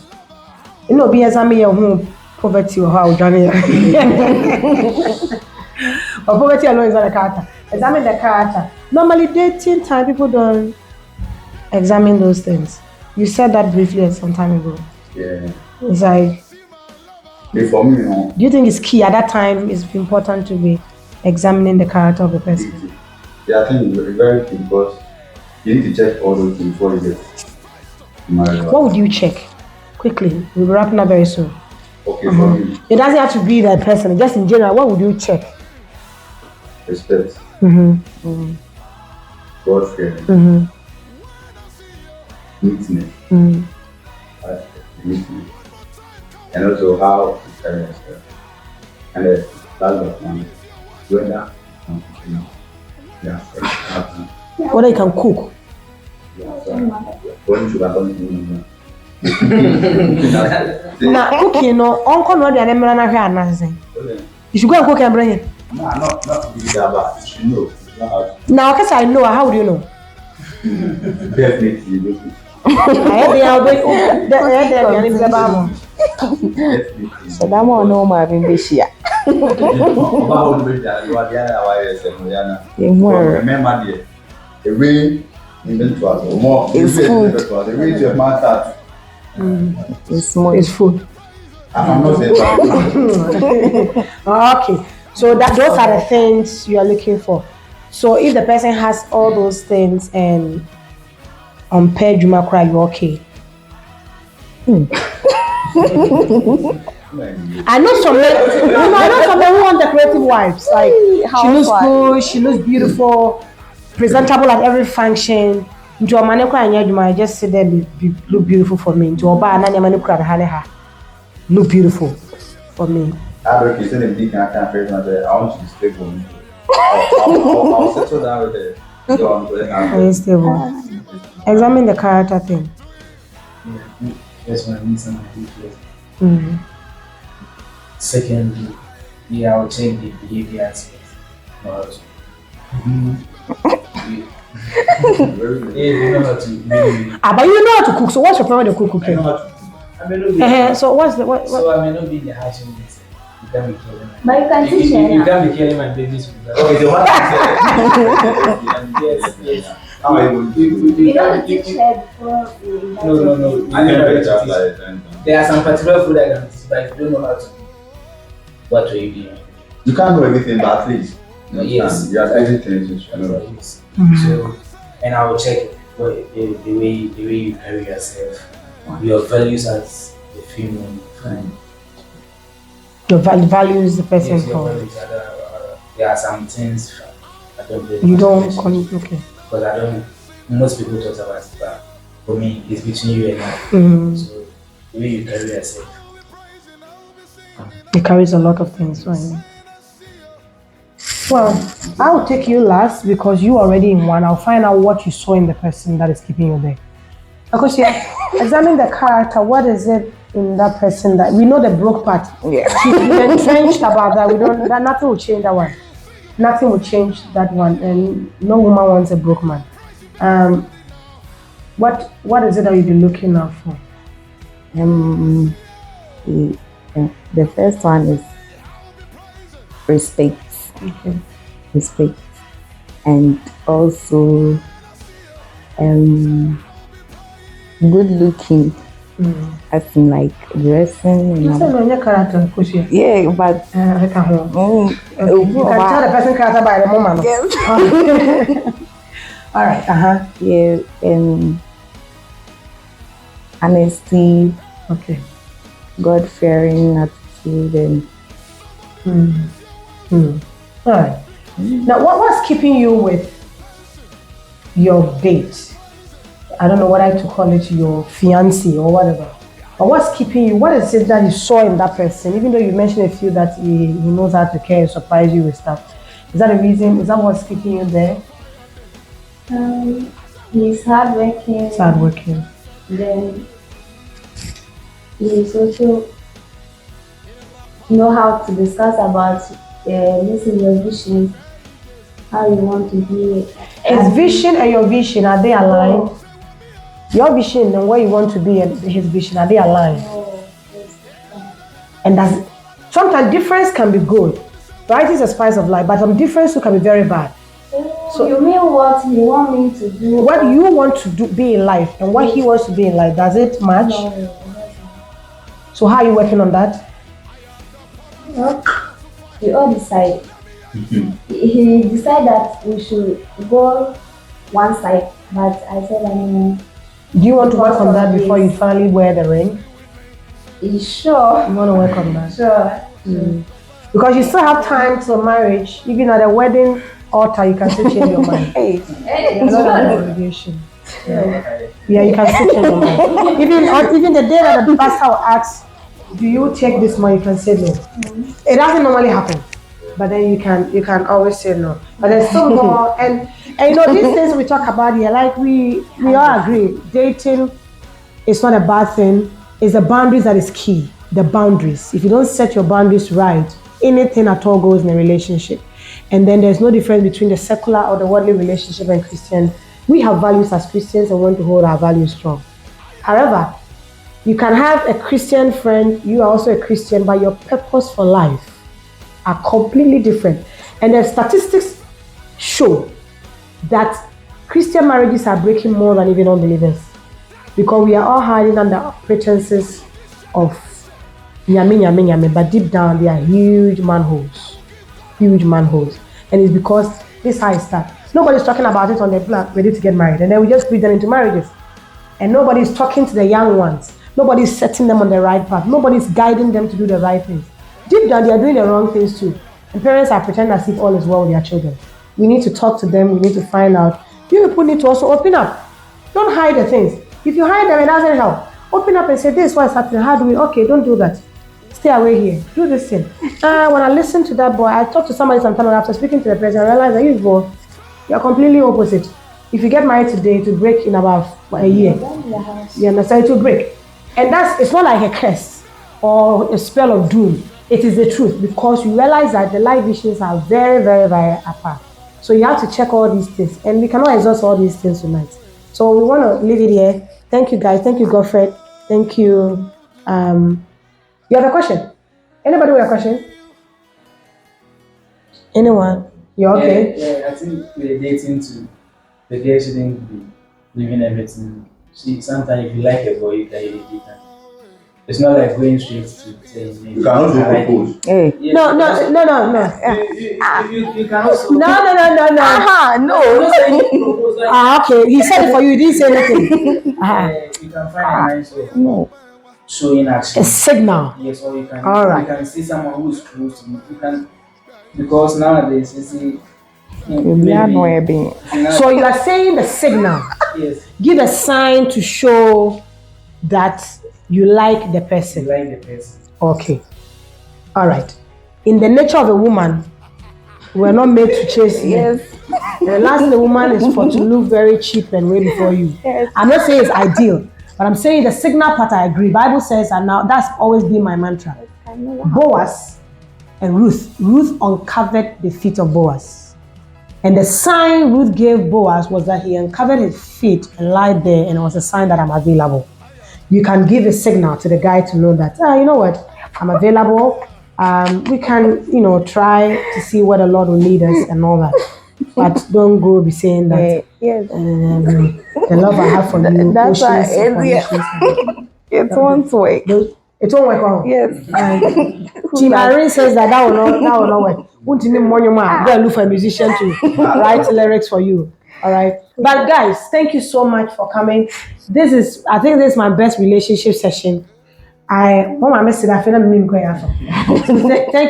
Be examine your home poverty or how Johnny. Or poverty alone is not a character. Examine the character. Normally dating time people don't examine those things. You said that briefly some time ago. Yeah. It's like, for me, do you think it's key at that time? It's important to be examining the character of the person. Yeah, I think it's very key because you need to check all those things before you get married. What would you check? Quickly, we'll be wrapping up very soon. Okay, for me, it doesn't have to be that person. Just in general, what would you check? Respect. God fearing. Neatness. Neatness. And also how to carry yourself. And the last but one, whether whether you can cook. When you are going to now, cooking, uncle, no, they are never here. Nothing. You should go and cook and bring it. No, not that bad. You know. Now, because I know, how would you know? Definitely. So that one no more than this year. Remember the rain it's food. The rain your mouth. It's more. It's food. I'm not saying that. Okay. So that those are the things you are looking for. So if the person has all those things and on pair Juma cry, you're okay. I know some men, I know some men who want decorative wives. Like she looks good, she looks beautiful, presentable at every function. Into a man cry and you just sit there look beautiful for me. Into a bar and man cry look beautiful for me. Advocate, in the big kind of person, I want you to stay for me. I'll settle down with it. Unstable. Examine the character thing. Yeah, first one, I need someone who feels. Secondly, yeah, I'll check the behavior aspect. But yeah, you know how to really. But you know how to cook. So what's your problem with the cooking? I may not be. So what's the what? So I may not be in the house in this. You can't be killing. But you can teach her You now. can't be killing my babies with that. Oh, it's the one Yes. How are you going to You know to teach her before we invite her. No. I never just like There are some particular food I can teach, but if you don't know how to do, what will you do? you can't do everything, but at least you Yes. understand. You have everything you should That's know. what it is. So, and I will check the way you carry yourself, your values as a female. Fine. Your values the person Yes, your for. values there are some things I don't believe. You don't okay. Because I don't. Most people talk about it, but for me, it's between you and I. So the way you carry yourself. It carries a lot of things, right? Well, I'll take you last because you already in one. I'll find out what you saw in the person that is keeping you there. Because examine the character. What is it in that person that we know the broke part? Yeah. She's entrenched about that. We don't. That nothing will change that one. Nothing will change that one. And no woman wants a broke man. What is it that you've been looking out for? The first one is respect. Okay. Respect, and also good looking, as in like dressing. You said no, your character, Kushi. Yeah, but You can tell the person character by the moment. Yes. All right. Yeah, honesty, Okay. God-fearing attitude, and All right. Now, what's keeping you with your date? I don't know what to call it, your fiancé or whatever. But what's keeping you? What is it that you saw in that person? Even though you mentioned a few that he knows how to care and surprise you with stuff. Is that a reason? Is that what's keeping you there? He's hardworking. It's hardworking. Then he's also know how to discuss about listen your vision, how you want to be. His vision and your vision, are they aligned? Your vision and where you want to be and his vision, are they aligned? And that's sometimes difference can be good. Variety is a spice of life, but some difference too can be very bad. So you mean what you want me to do? What you want to do be in life and what he wants to be in life, does it match? No. So how are you working on that? Well, we all decide. He decided that we should go one side, but I said, Do you want to work on that before you finally wear the ring? sure. You want to work on that? Sure. Because you still have time till marriage. Even at a wedding altar, you can still change your mind. It's not an obligation. Yeah, you can still change your mind. Even the day that the pastor will ask, do you take this money? You can say no. It doesn't normally happen, but then you can always say no. But there's still more, and you know these things we talk about here, like we all agree, dating is not a bad thing. It's the boundaries that is key. The boundaries. If you don't set your boundaries right, anything at all goes in a relationship. And then there's no difference between the secular or the worldly relationship and Christian. We have values as Christians and want to hold our values strong. However, you can have a Christian friend, you are also a Christian, but your purpose for life are completely different. And the statistics show that Christian marriages are breaking more than even unbelievers. Because we are all hiding under pretenses of nyame, but deep down they are huge manholes. huge manholes. And it's because this is how it starts. Nobody's talking about it on their plan, ready to get married. And then we just bring them into marriages. And nobody's talking to the young ones. Nobody's setting them on the right path. Nobody's guiding them to do the right things. Deep down, they are doing the wrong things too. And parents are pretending as if all is well with their children. We need to talk to them. We need to find out. You people need to also open up. Don't hide the things. If you hide them, it doesn't help. Open up and say, this is what's happening. How do we? Okay, don't do that. Stay away here. Do this thing. When I listen to that boy, I talked to somebody sometime after speaking to the president, I realized that you're completely opposite. If you get married today, to break in about a year. You understand? It will break. And it's not like a curse or a spell of doom. It is the truth, because you realize that the life visions are very, very, very apart. So you have to check all these things, and we cannot exhaust all these things tonight. So we want to leave it here. Thank you, guys. Thank you, Godfred. Thank you. You have a question? Anybody with a question? Anyone? You okay? Yeah, I think we're dating to the girl shouldn't be leaving everything. Sometimes if you like a boy, you can really date her. It's not like going straight to saying You can also propose. Yes. No. You can also. No. No. Okay. He said it for you. He didn't say anything. You can find a nice way. Showing action. A signal. Yes, or you can. All right. You can see someone who is close to you. You can, because nowadays you see. So you are saying the signal. Yes. Give a sign to show that you like the person. You like the person. Okay. All right. In the nature of a woman, we're not made to chase you. Yes. The last thing the woman is for to look very cheap and way before you. Yes. I'm not saying it's ideal, but I'm saying the signal part I agree. Bible says, and now that's always been my mantra. Boaz and Ruth. Ruth uncovered the feet of Boaz. And the sign Ruth gave Boaz was that he uncovered his feet and lied there, and it was a sign that I'm available. You can give a signal to the guy to know that, you know what, I'm available. We can, try to see where the Lord will lead us and all that. But don't go be saying that. Yes. The love I have for you. That's why it won't work. It won't work out. Yes. Team Irene says that will not work. Won't you need money, man? Go and look for a musician to write lyrics for you. All right. But guys, thank you so much for coming. I think this is my best relationship session. Thank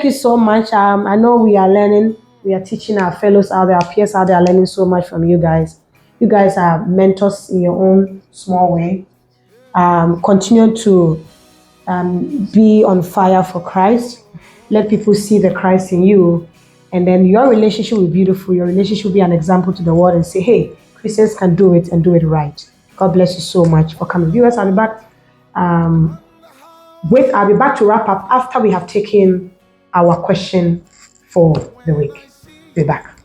you so much. I know we are learning. We are teaching our fellows out there, our peers out there, learning so much from you guys. You guys are mentors in your own small way. Continue to be on fire for Christ. Let people see the Christ in you. And then your relationship will be beautiful. Your relationship will be an example to the world and say, hey, Christians can do it and do it right. God bless you so much for coming. Viewers, I'll be back. I'll be back to wrap up after we have taken our question for the week. Be back.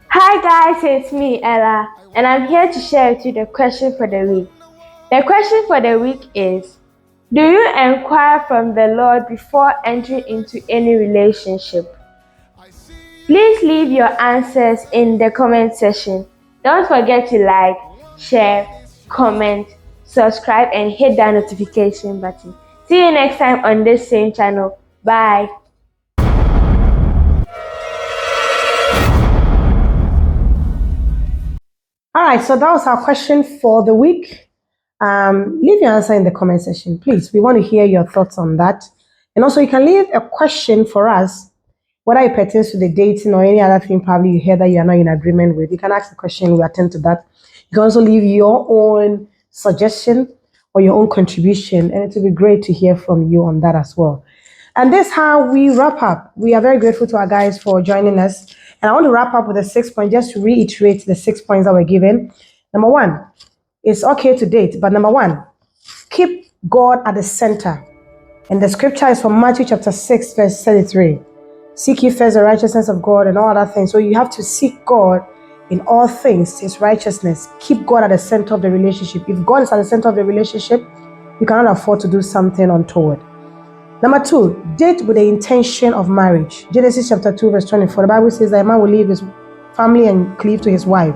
Hi guys, it's me, Ella, and I'm here to share with you the question for the week. The question for the week is, do you inquire from the Lord before entering into any relationship? Please leave your answers in the comment section. Don't forget to like, share, comment, subscribe, and hit that notification button. See you next time on this same channel. Bye. All right, so that was our question for the week. Leave your answer in the comment section, please. We want to hear your thoughts on that. And also, you can leave a question for us, whether it pertains to the dating or any other thing probably you hear that you are not in agreement with. You can ask the question, we'll attend to that. You can also leave your own suggestion or your own contribution, and it will be great to hear from you on that as well. And this is how we wrap up. We are very grateful to our guys for joining us. And I want to wrap up with the 6 points, just to reiterate the 6 points that were given. Number one, it's okay to date, but number one, keep God at the center. And the scripture is from Matthew chapter 6, verse 33. Seek ye first the righteousness of God and all other things. So you have to seek God in all things, his righteousness. Keep God at the center of the relationship. If God is at the center of the relationship, you cannot afford to do something untoward. Number two, date with the intention of marriage. Genesis chapter 2, verse 24. The Bible says that a man will leave his family and cleave to his wife,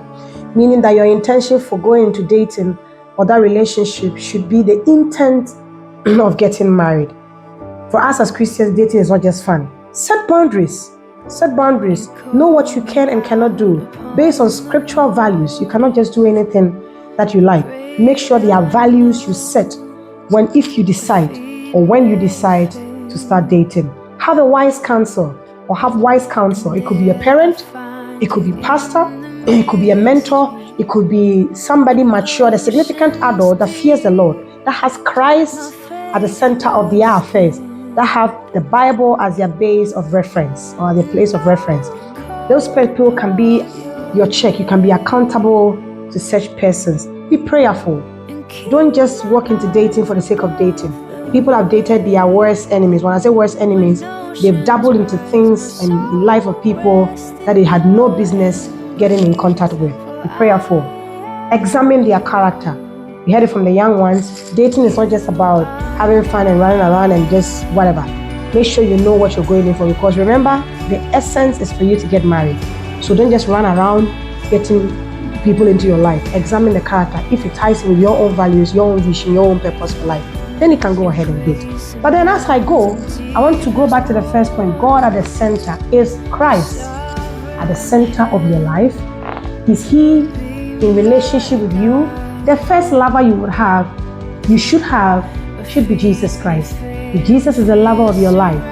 meaning that your intention for going into dating or that relationship should be the intent of getting married. For us as Christians, dating is not just fun. Set boundaries. Set boundaries. Know what you can and cannot do based on scriptural values. You cannot just do anything that you like. Make sure there are values you set if you decide to start dating. Have a wise counsel or have wise counsel. It could be a parent, it could be pastor, it could be a mentor, it could be somebody mature, a significant adult that fears the Lord, that has Christ at the center of their affairs, that have the Bible as their base of reference or their place of reference. Those people can be your check. You can be accountable to such persons. Be prayerful. Don't just walk into dating for the sake of dating. People have dated their worst enemies. When I say worst enemies, they've dabbled into things and the life of people that they had no business getting in contact with. Be prayerful. Examine their character. We heard it from the young ones. Dating is not just about having fun and running around and just whatever. Make sure you know what you're going in for, because remember, the essence is for you to get married. So don't just run around getting people into your life. Examine the character. If it ties with your own values, your own vision, your own purpose for life, then you can go ahead and date. But then as I go, I want to go back to the first point. God at the center. Is Christ at the center of your life? Is He in relationship with you? The first lover you should be Jesus Christ. If Jesus is the lover of your life,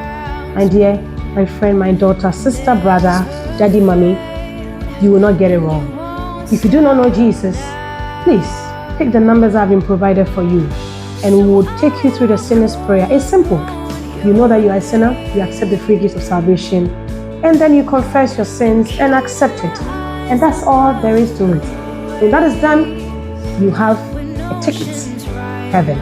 my dear, my friend, my daughter, sister, brother, daddy, mommy, you will not get it wrong. If you do not know Jesus, please take the numbers I've been provided for you, and we will take you through the sinner's prayer. It's simple. You know that you are a sinner, you accept the free gift of salvation, and then you confess your sins and accept it. And that's all there is to it. When that is done, you have a ticket to heaven.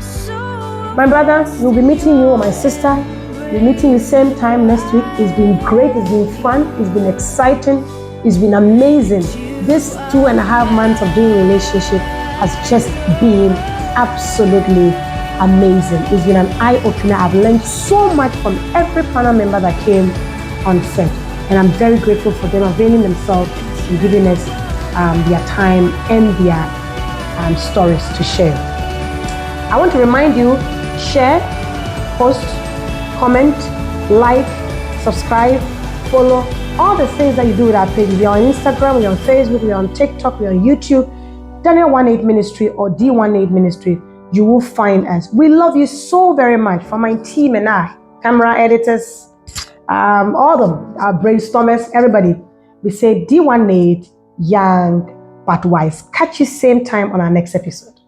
My brother, we'll be meeting you, or my sister, we'll be meeting you same time next week. It's been great, it's been fun, it's been exciting, it's been amazing. This 2.5 months of doing relationship has just been absolutely amazing. It's been an eye-opener. I've learned so much from every panel member that came on set, and I'm very grateful for them availing themselves and giving us their time and their stories to share. I want to remind you, share, post, comment, like, subscribe, follow, all the things that you do with our page. We're on Instagram, we're on Facebook, we're on TikTok, we're on YouTube, Daniel 18 Ministry or D18 Ministry. You will find us. We love you so very much. For my team and I, camera editors, all them, our brainstormers, everybody, we say D18, young but wise. Catch you same time on our next episode.